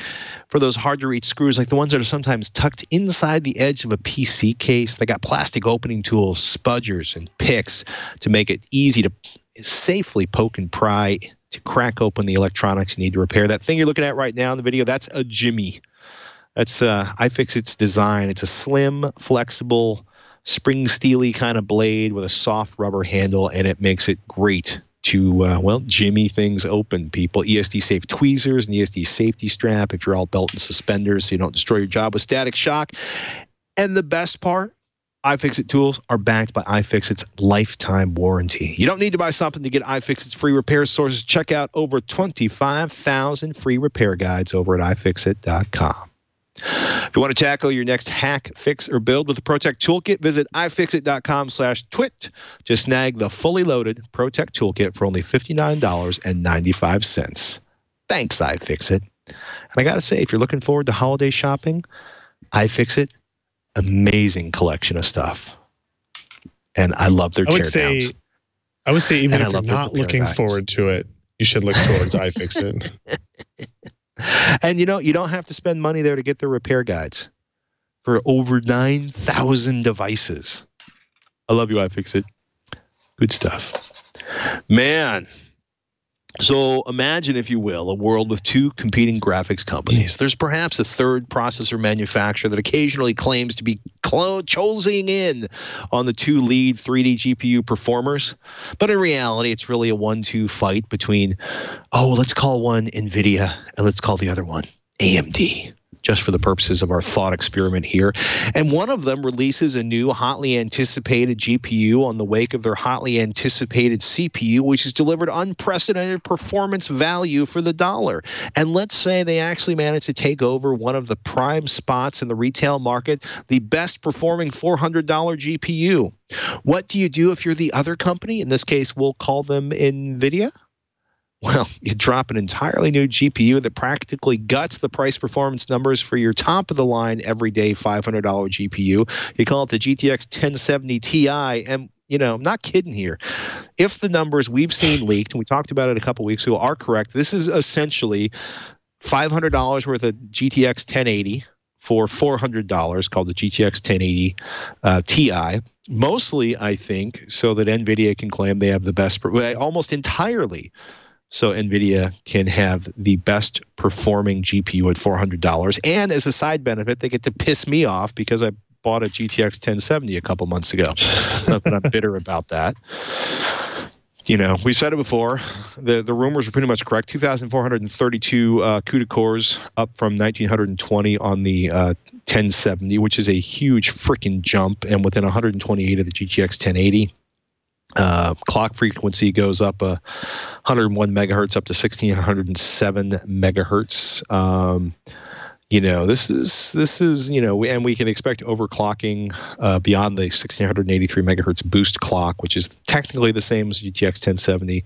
for those hard to reach screws, like the ones that are sometimes tucked inside the edge of a PC case. They got plastic opening tools, spudgers, and picks to make it easy to safely poke and pry to crack open the electronics you need to repair. That thing you're looking at right now in the video, that's a Jimmy. That's iFixit's design. It's a slim, flexible, spring steely kind of blade with a soft rubber handle, and it makes it great to, jimmy things open, people. ESD safe tweezers and ESD safety strap if you're all belt and suspenders so you don't destroy your job with static shock. And the best part, iFixit tools are backed by iFixit's lifetime warranty. You don't need to buy something to get iFixit's free repair sources. Check out over 25,000 free repair guides over at iFixit.com. If you want to tackle your next hack, fix, or build with the ProTech Toolkit, visit iFixit.com/twit to snag the fully loaded ProTech Toolkit for only $59.95. Thanks, iFixit. And I got to say, if you're looking forward to holiday shopping, iFixit, amazing collection of stuff. And I love their teardowns. I would say even if you're not looking forward to it, you should look towards iFixit. And you don't have to spend money there to get their repair guides for over 9,000 devices. I love you, iFixit. Good stuff. Man. So imagine, if you will, a world with two competing graphics companies. There's perhaps a third processor manufacturer that occasionally claims to be closing in on the two lead 3D GPU performers. But in reality, it's really a 1-2 fight between, let's call one NVIDIA and let's call the other one AMD. Just for the purposes of our thought experiment here. And one of them releases a new hotly anticipated GPU on the wake of their hotly anticipated CPU, which has delivered unprecedented performance value for the dollar. And let's say they actually managed to take over one of the prime spots in the retail market, the best performing $400 GPU. What do you do if you're the other company? In this case, we'll call them NVIDIA. Well, you drop an entirely new GPU that practically guts the price performance numbers for your top of the line everyday $500 GPU. You call it the GTX 1070 Ti. And, I'm not kidding here. If the numbers we've seen leaked, and we talked about it a couple weeks ago, are correct, this is essentially $500 worth of GTX 1080 for $400 called the GTX 1080 Ti. Mostly, I think, so that NVIDIA can claim they have the best, almost entirely, so NVIDIA can have the best performing GPU at $400. And as a side benefit, they get to piss me off because I bought a GTX 1070 a couple months ago. Not that I'm bitter about that. We said it before. The rumors were pretty much correct. 2,432 CUDA cores, up from 1,920 on the 1070, which is a huge freaking jump, and within 128 of the GTX 1080. Clock frequency goes up 101 megahertz up to 1,607 megahertz. This is and we can expect overclocking beyond the 1,683 megahertz boost clock, which is technically the same as GTX 1070.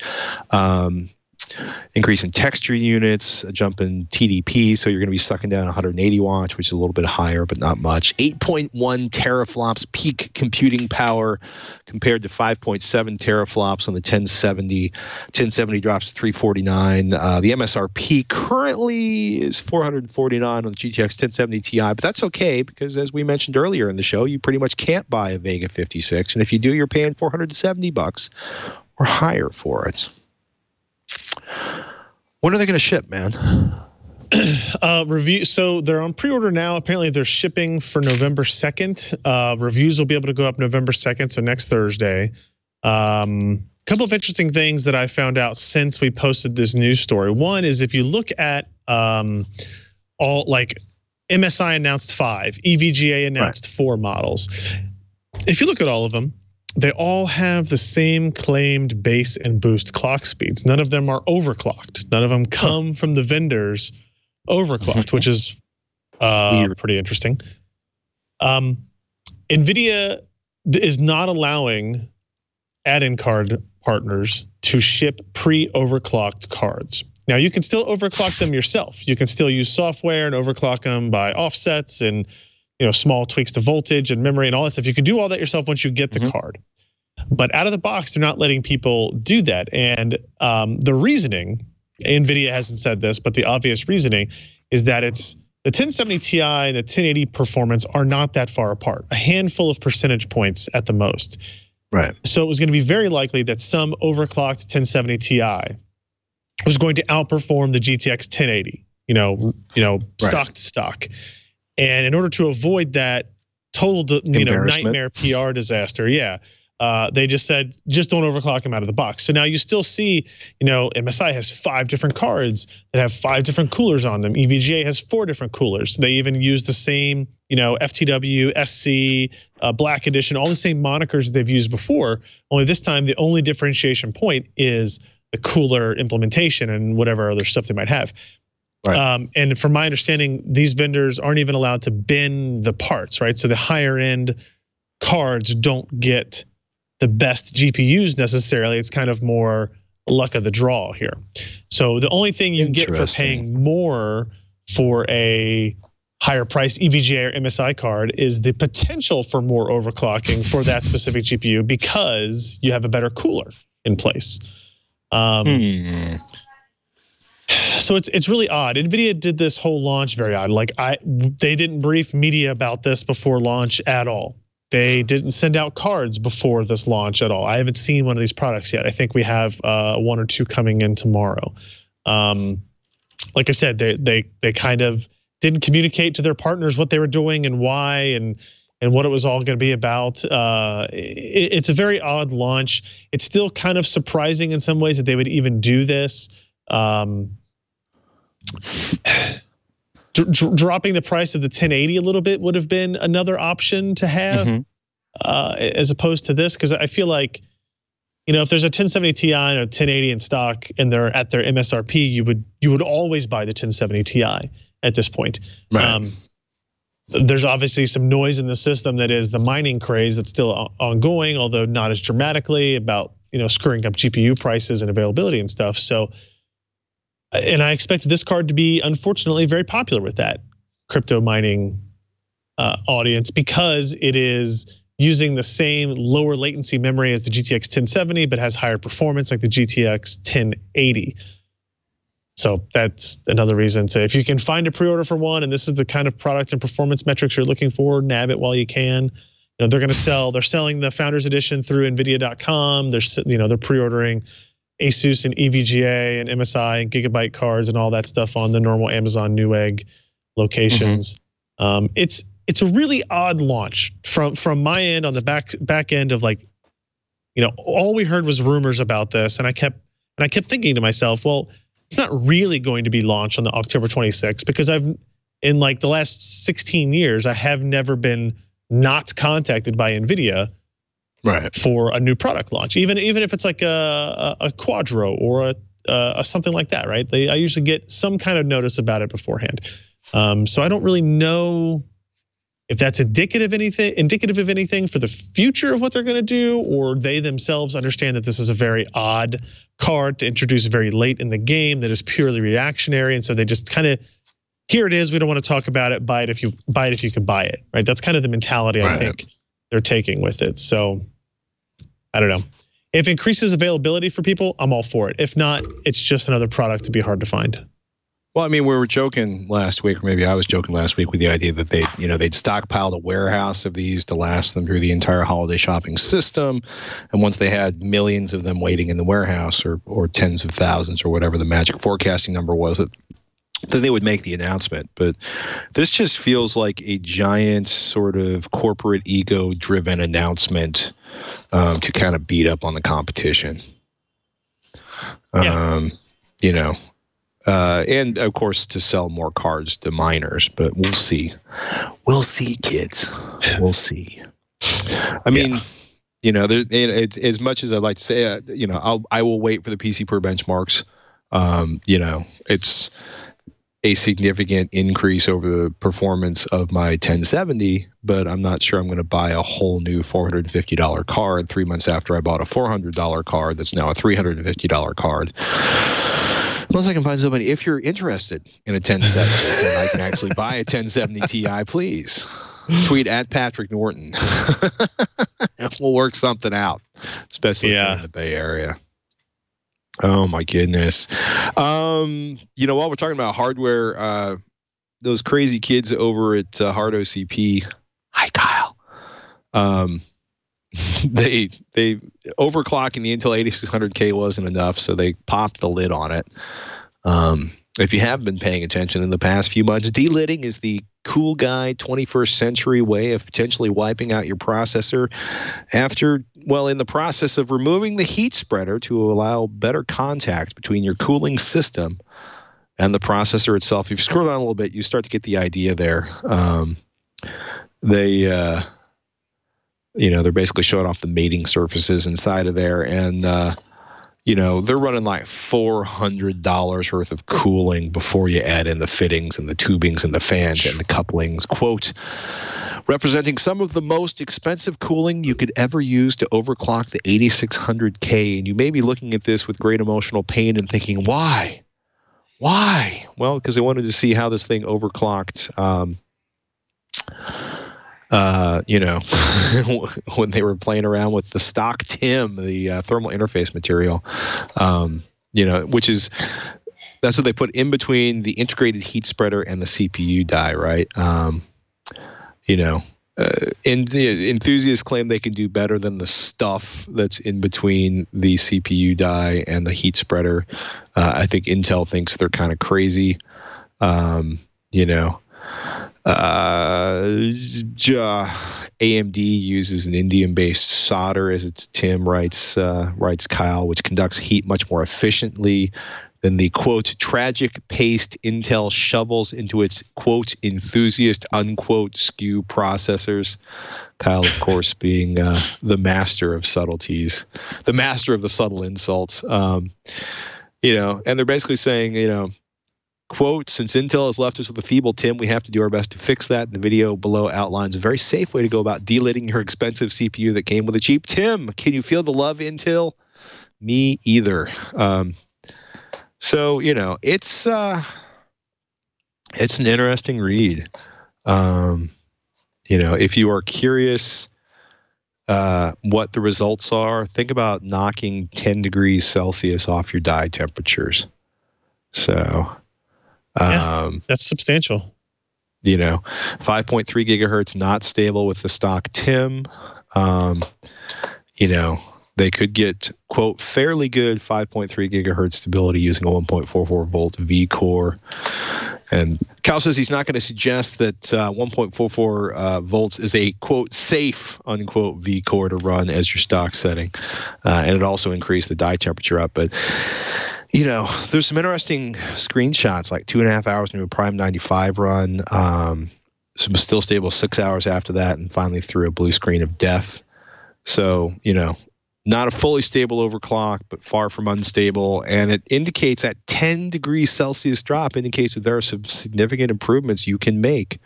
Increase in texture units, a jump in TDP, so you're going to be sucking down 180 watts, which is a little bit higher, but not much. 8.1 teraflops peak computing power compared to 5.7 teraflops on the 1070. 1070 drops to 349. The MSRP currently is 449 on the GTX 1070 Ti, but that's okay because, as we mentioned earlier in the show, you pretty much can't buy a Vega 56, and if you do, you're paying $470 or higher for it. When are they going to ship, man? Review. So they're on pre-order now. Apparently they're shipping for November 2nd. Reviews will be able to go up November 2nd, so next Thursday. Couple of interesting things that I found out since we posted this news story. One is if you look at MSI announced 5, EVGA announced 4 models. If you look at all of them, they all have the same claimed base and boost clock speeds. None of them are overclocked. None of them come from the vendors overclocked, which is pretty interesting. NVIDIA is not allowing add-in card partners to ship pre-overclocked cards. Now, you can still overclock them yourself. You can still use software and overclock them by offsets and small tweaks to voltage and memory and all that stuff. You can do all that yourself once you get the card. But out of the box, they're not letting people do that. And the reasoning, NVIDIA hasn't said this, but the obvious reasoning is that it's the 1070 Ti and the 1080 performance are not that far apart, a handful of percentage points at the most. Right. So it was going to be very likely that some overclocked 1070 Ti was going to outperform the GTX 1080, stock to stock. And in order to avoid that, total nightmare PR disaster. Yeah. They just said, just don't overclock them out of the box. So now you still see, MSI has 5 different cards that have 5 different coolers on them. EVGA has 4 different coolers. They even use the same, FTW, SC, Black Edition, all the same monikers they've used before. Only this time, the only differentiation point is the cooler implementation and whatever other stuff they might have. Right. And from my understanding, these vendors aren't even allowed to bin the parts, right? So the higher end cards don't get the best GPUs necessarily. It's kind of more luck of the draw here. So the only thing you get for paying more for a higher price EVGA or MSI card is the potential for more overclocking for that specific GPU because you have a better cooler in place. So it's really odd. NVIDIA did this whole launch very odd. Like they didn't brief media about this before launch at all. They didn't send out cards before this launch at all. I haven't seen one of these products yet. I think we have 1 or 2 coming in tomorrow. Like I said, they kind of didn't communicate to their partners what they were doing and why and what it was all going to be about. It's a very odd launch. It's still kind of surprising in some ways that they would even do this. Dropping the price of the 1080 a little bit would have been another option to have, as opposed to this, because I feel like, if there's a 1070 Ti and a 1080 in stock and they're at their MSRP, you would always buy the 1070 Ti at this point. Right. There's obviously some noise in the system that is the mining craze that's still ongoing, although not as dramatically, about screwing up GPU prices and availability and stuff. So. And I expect this card to be, unfortunately, very popular with that crypto mining audience because it is using the same lower latency memory as the GTX 1070, but has higher performance like the GTX 1080. So that's another reason to, if you can find a pre-order for one, and this is the kind of product and performance metrics you're looking for, nab it while you can. They're going to sell. They're selling the Founders Edition through Nvidia.com. They're pre-ordering Asus and EVGA and MSI and Gigabyte cards and all that stuff on the normal Amazon Newegg locations. It's a really odd launch from my end on the back end of all we heard was rumors about this, and I kept thinking to myself, well, it's not really going to be launched on the October 26th because in the last 16 years I have never been not contacted by NVIDIA. Right. For a new product launch, even if it's like a Quadro or a something like that, right? I usually get some kind of notice about it beforehand. So I don't really know if that's indicative of anything for the future of what they're going to do, or they themselves understand that this is a very odd card to introduce very late in the game that is purely reactionary, and so they just kind of, here it is. We don't want to talk about it. Buy it if you can buy it, right? That's kind of the mentality I think they're taking with it. So I don't know. If it increases availability for people, I'm all for it. If not, it's just another product to be hard to find. Well, I mean, we were joking last week, or maybe I was joking last week with the idea that they'd stockpiled a warehouse of these to last them through the entire holiday shopping system. And once they had millions of them waiting in the warehouse, or tens of thousands, or whatever the magic forecasting number was, that they would make the announcement. But this just feels like a giant sort of corporate ego-driven announcement to kind of beat up on the competition. And of course to sell more cards to miners. But we'll see. We'll see, kids. We'll see. I mean, as much as I'd like to say, I will wait for the PC per benchmarks. It's a significant increase over the performance of my 1070, but I'm not sure I'm going to buy a whole new $450 card 3 months after I bought a $400 card that's now a $350 card. Unless I can find somebody, if you're interested in a 1070, then I can actually buy a 1070 Ti, please. Tweet at Patrick Norton. And we'll work something out, especially in the Bay Area. Oh my goodness. While we're talking about hardware, those crazy kids over at Hard OCP, hi Kyle. They overclocking the Intel 8600K wasn't enough, so they popped the lid on it. If you have been paying attention in the past few months, delitting is the cool guy 21st century way of potentially wiping out your processor after, well, in the process of removing the heat spreader to allow better contact between your cooling system and the processor itself. If you scroll down a little bit, you start to get the idea there. They're basically showing off the mating surfaces inside of there, and they're running like $400 worth of cooling before you add in the fittings and the tubings and the fans and the couplings. Quote, representing some of the most expensive cooling you could ever use to overclock the 8600K. And you may be looking at this with great emotional pain and thinking, why? Why? Well, because they wanted to see how this thing overclocked, when they were playing around with the stock TIM, the thermal interface material, which is, that's what they put in between the integrated heat spreader and the CPU die, right? Enthusiasts claim they can do better than the stuff that's in between the CPU die and the heat spreader. I think Intel thinks they're kind of crazy. AMD uses an Indium-based solder as its TIM, writes Kyle, which conducts heat much more efficiently than the, quote, tragic paste Intel shovels into its, quote, enthusiast, unquote, SKU processors. Kyle, of course, being the master of subtleties, the master of the subtle insults. And they're basically saying, quote, since Intel has left us with a feeble TIM, we have to do our best to fix that. The video below outlines a very safe way to go about delidding your expensive CPU that came with a cheap TIM. Can you feel the love, Intel? Me either. So, it's an interesting read. If you are curious what the results are, think about knocking 10 degrees Celsius off your die temperatures. So, that's substantial. 5.3 gigahertz, not stable with the stock TIM. They could get, quote, fairly good 5.3 gigahertz stability using a 1.44 volt V core. And Cal says he's not going to suggest that 1.44 volts is a, quote, safe, unquote, V core to run as your stock setting. And it also increased the die temperature up. But, there's some interesting screenshots, like 2.5 hours into a Prime 95 run, some still stable 6 hours after that, and finally through a blue screen of death. So, not a fully stable overclock, but far from unstable. And it indicates that 10 degrees Celsius drop indicates that there are some significant improvements you can make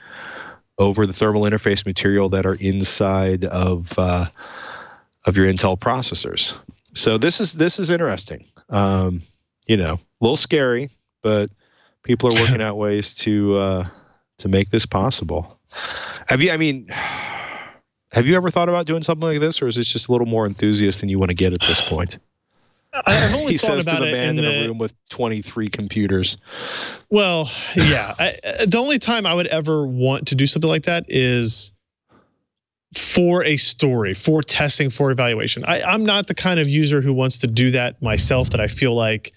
over the thermal interface material that are inside of your Intel processors. So this is interesting. A little scary, but people are working out ways to make this possible. Have you ever thought about doing something like this, or is this just a little more enthusiast than you want to get at this point? I've only he thought says about to the it man in a room with 23 computers. Well, yeah. The only time I would ever want to do something like that is for a story, for testing, for evaluation. I'm not the kind of user who wants to do that myself, that I feel like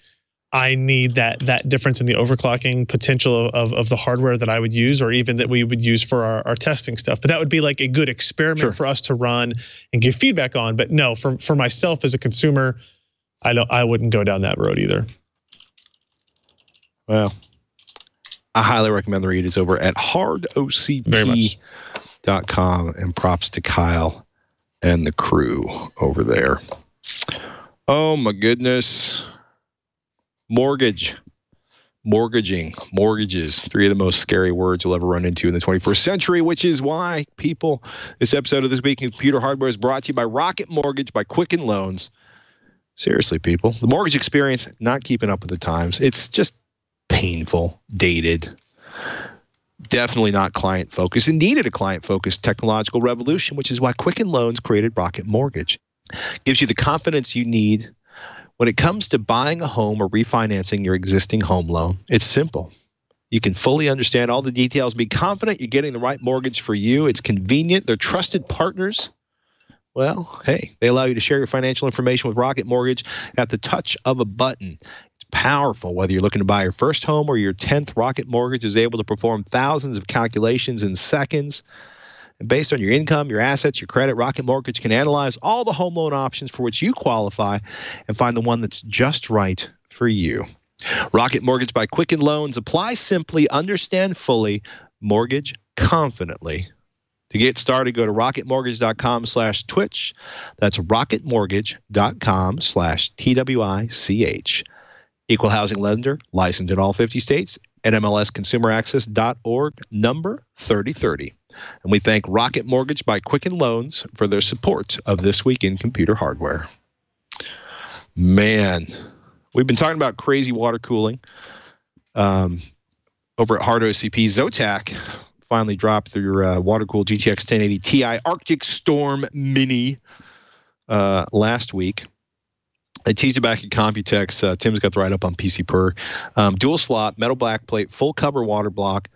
I need that difference in the overclocking potential of the hardware that I would use, or even that we would use for our testing stuff. But that would be like a good experiment for us to run and give feedback on. But no, for myself as a consumer, I wouldn't go down that road either. Well, I highly recommend the read. It's over at hardocp.com, and props to Kyle and the crew over there. Oh my goodness. Mortgages, 3 of the most scary words you'll ever run into in the 21st century, which is why, people, this episode of This Week in Computer Hardware is brought to you by Rocket Mortgage by Quicken Loans. Seriously, people, the mortgage experience, not keeping up with the times. It's just painful, dated, definitely not client-focused. It needed a client-focused technological revolution, which is why Quicken Loans created Rocket Mortgage. Gives you the confidence you need when it comes to buying a home or refinancing your existing home loan. It's simple. You can fully understand all the details, be confident you're getting the right mortgage for you. It's convenient. They're trusted partners. Well, hey, they allow you to share your financial information with Rocket Mortgage at the touch of a button. It's powerful. Whether you're looking to buy your first home or your 10th, Rocket Mortgage is able to perform thousands of calculations in seconds. And based on your income, your assets, your credit, Rocket Mortgage can analyze all the home loan options for which you qualify and find the one that's just right for you. Rocket Mortgage by Quicken Loans. Apply simply, understand fully, mortgage confidently. To get started, go to rocketmortgage.com/twitch. That's rocketmortgage.com/TWiCH. Equal housing lender, licensed in all 50 states, NMLSconsumeraccess.org, number 3030. And we thank Rocket Mortgage by Quicken Loans for their support of This Week in Computer Hardware. Man, we've been talking about crazy water cooling over at Hard OCP. Zotac finally dropped their water-cooled GTX 1080 Ti Arctic Storm Mini last week. I teased it back at Computex. Tim's got the write-up on PC Per. Dual slot, metal backplate, full cover water block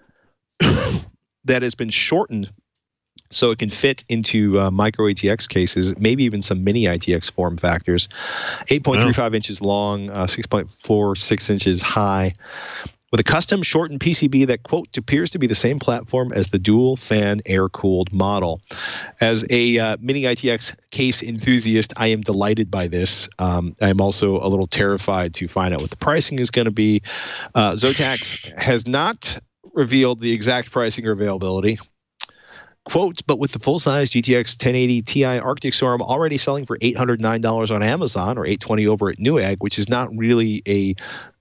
that has been shortened so it can fit into micro ATX cases, maybe even some mini ITX form factors. 8.35 inches long, 6.46 inches high, with a custom shortened PCB that, quote, appears to be the same platform as the dual fan air-cooled model. As a mini ITX case enthusiast, I am delighted by this. I'm also a little terrified to find out what the pricing is going to be. Zotac has not revealed the exact pricing or availability. Quote, but with the full-size GTX 1080 Ti Arctic Storm already selling for $809 on Amazon or $820 over at Newegg, which is not really a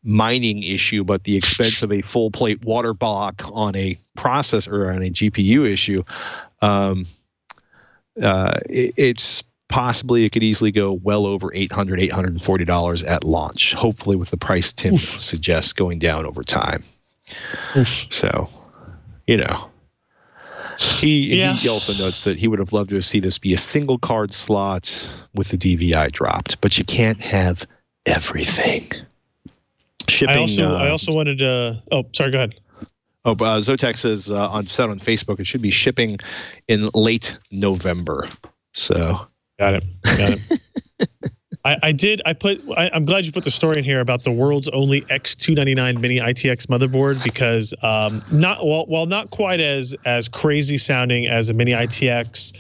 mining issue, but the expense of a full-plate water block on a processor or on a GPU issue, it's possibly, it could easily go well over $800, $840 at launch, hopefully with the price Tim suggests going down over time. So, you know. He also notes that he would have loved to see this be a single card slot with the DVI dropped, but you can't have everything. Shipping. I also wanted to. Oh, sorry. Go ahead. Oh, Zotac says on Facebook it should be shipping in late November. So got it. I'm glad you put the story in here about the world's only X299 Mini-iTX motherboard, because not quite as crazy sounding as a Mini-iTX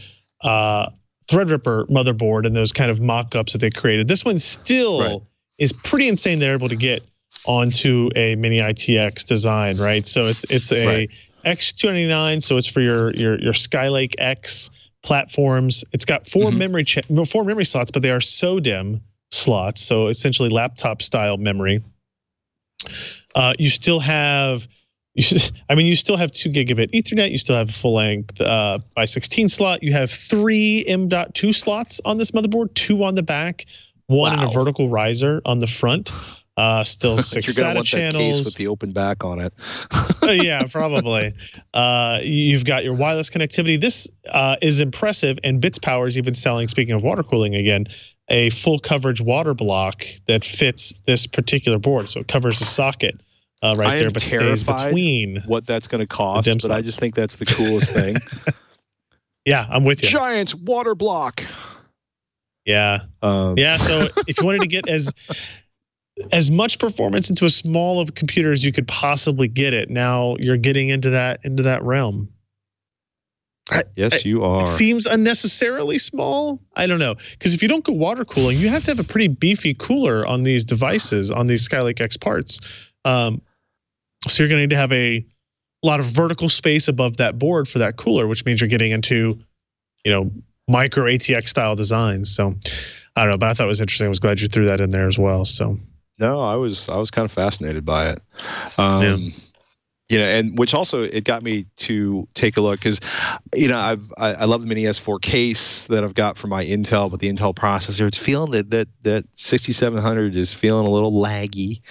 Threadripper motherboard and those kind of mock-ups that they created, this one still is pretty insane. They're able to get onto a Mini-iTX design, right? So it's a X299, so it's for your Skylake X platforms. It's got four memory slots, but they are SODIMM slots, so essentially laptop style memory. You still have 2 gigabit Ethernet. You still have a full length by16 slot. You have 3 M.2 slots on this motherboard, 2 on the back, 1 in a vertical riser on the front. Still 6 You're gonna SATA want channels. that case with the open back on it. Yeah, probably. You've got your wireless connectivity. This is impressive, and Bits Power is even selling, speaking of water cooling again, a full coverage water block that fits this particular board. So it covers the socket right there, but stays between what that's going to cost. But I just think that's the coolest thing. Yeah, I'm with you. Giant water block. Yeah. So if you wanted to get as much performance into a small of a computer as you could possibly get it, now you're getting into that realm. Yes, you are. It seems unnecessarily small. I don't know, because if you don't go water cooling, you have to have a pretty beefy cooler on these devices, on these Skylake X parts. So you're going to need to have a lot of vertical space above that board for that cooler, which means you're getting into, micro ATX style designs. So I don't know, but I thought it was interesting. I was glad you threw that in there as well. So. No, I was kind of fascinated by it. And which also it got me to take a look, because I love the Mini S4 case that I've got for my Intel, but the Intel processor, it's feeling that 6700 is feeling a little laggy,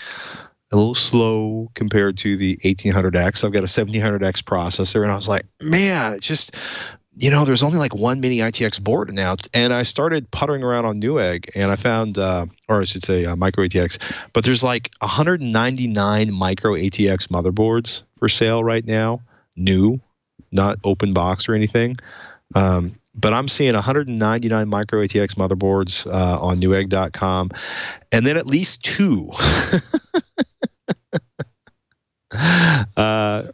a little slow compared to the 1800X. I've got a 1700X processor, and I was like, man, it just there's only like one Mini ITX board announced, and I started puttering around on Newegg, and I found, or I should say micro ATX, but there's like 199 micro ATX motherboards for sale right now, new, not open box or anything. but I'm seeing 199 micro ATX motherboards on Newegg.com, and then at least 2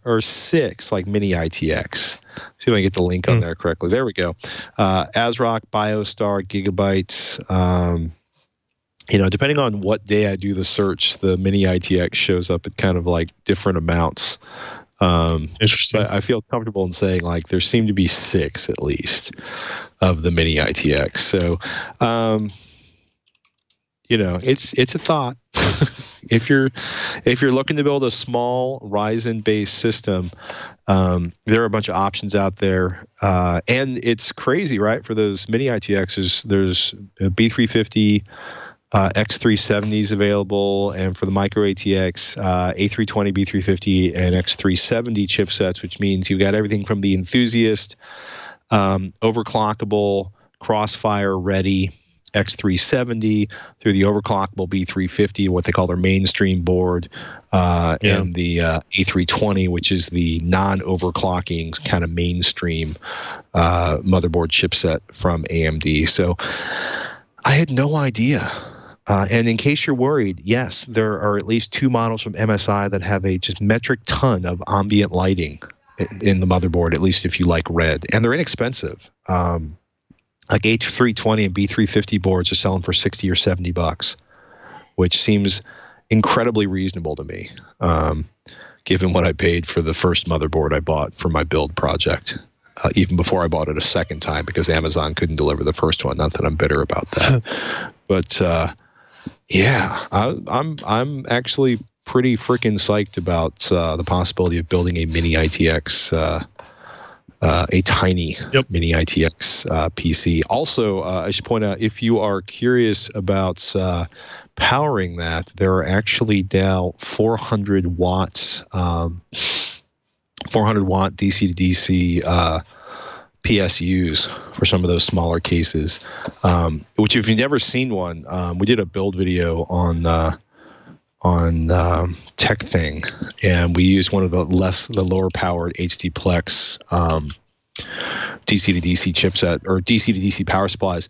or 6 like Mini-iTX. See if I can get the link on there correctly. There we go. ASRock, BioStar, Gigabytes. Depending on what day I do the search, the Mini-iTX shows up at kind of like different amounts. Interesting. But I feel comfortable in saying like there seem to be 6 at least of the Mini-iTX. So, it's a thought. If you're looking to build a small Ryzen-based system, there are a bunch of options out there, and it's crazy, right? For those Mini-iTXs, there's a B350. X370s available, and for the micro ATX, A320, B350, and X370 chipsets, which means you've got everything from the enthusiast, overclockable, crossfire ready X370 through the overclockable B350, what they call their mainstream board, and the A320, which is the non-overclocking kind of mainstream motherboard chipset from AMD. So I had no idea. And in case you're worried, yes, there are at least 2 models from MSI that have a just metric ton of ambient lighting in the motherboard, at least if you like red. And they're inexpensive. Like H320 and B350 boards are selling for $60 or $70, which seems incredibly reasonable to me, given what I paid for the first motherboard I bought for my build project. Even before I bought it a second time because Amazon couldn't deliver the first one. Not that I'm bitter about that, but I'm actually pretty freaking psyched about the possibility of building a Mini-iTX, a tiny Mini-iTX PC. Also, I should point out, if you are curious about powering that, there are actually now 400 watts. 400 watt DC to DC PSUs for some of those smaller cases, which if you've never seen one, we did a build video on Tech Thing, and we used one of the lower powered HDPlex DC to DC chipset or DC to DC power supplies,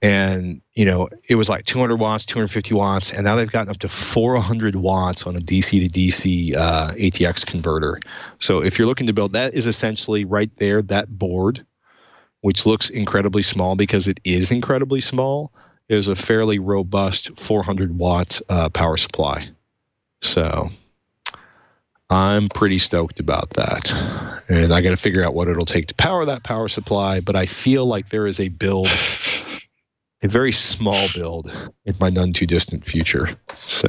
and it was like 200 watts, 250 watts, and now they've gotten up to 400 watts on a DC to DC ATX converter. So if you're looking to build, that is essentially right there, that board, which looks incredibly small because it is incredibly small, is a fairly robust 400 watts power supply. So I'm pretty stoked about that. And I got to figure out what it'll take to power that power supply, but I feel like there is a build, a very small build in my none too distant future. So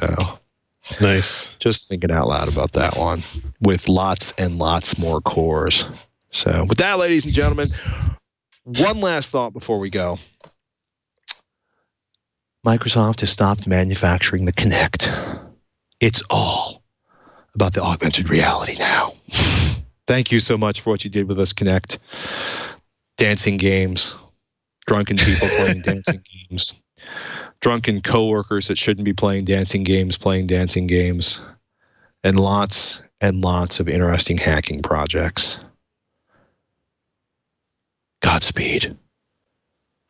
nice. Just thinking out loud about that one with lots and lots more cores. So with that, ladies and gentlemen, one last thought before we go. Microsoft has stopped manufacturing the Kinect. It's all about the augmented reality now. Thank you so much for what you did with us, Kinect. Dancing games, drunken people playing dancing games, drunken coworkers that shouldn't be playing dancing games, and lots of interesting hacking projects. Godspeed. It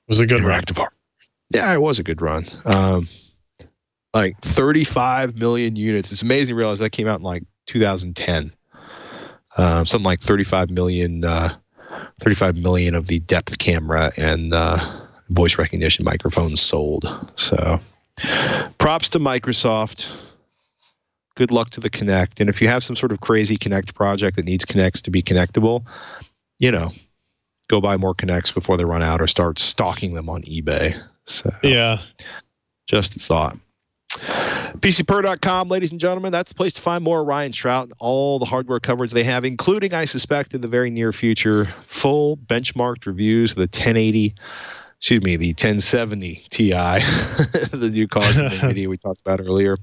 was a good interactive art. Yeah, it was a good run. Like 35 million units. It's amazing to realize that came out in like 2010. Something like 35 million of the depth camera and voice recognition microphones sold. So props to Microsoft. Good luck to the Kinect. And if you have some sort of crazy Kinect project that needs Kinects to be connectable, go buy more Kinects before they run out or start stocking them on eBay. So yeah, just a thought. PCPer.com, ladies and gentlemen, that's the place to find more Ryan Trout and all the hardware coverage they have, including, I suspect, in the very near future, full benchmarked reviews of the 1070 Ti, the new card from NVIDIA we talked about earlier.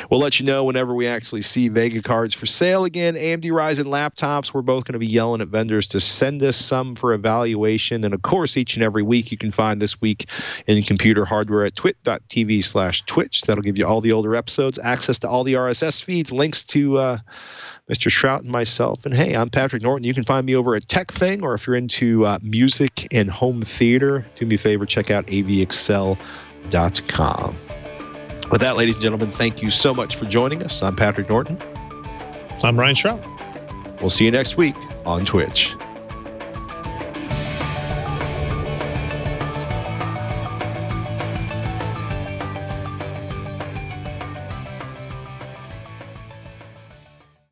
We'll let you know whenever we actually see Vega cards for sale again. AMD Ryzen laptops, we're both going to be yelling at vendors to send us some for evaluation. And, of course, each and every week you can find This Week in Computer Hardware at twit.tv/Twitch. That'll give you all the older episodes, access to all the RSS feeds, links to Mr. Shrout and myself. And hey, I'm Patrick Norton. You can find me over at Tech Thing, or if you're into music and home theater, do me a favor, check out avxcel.com. With that, ladies and gentlemen, thank you so much for joining us. I'm Patrick Norton. I'm Ryan Shrout. We'll see you next week on Twitch.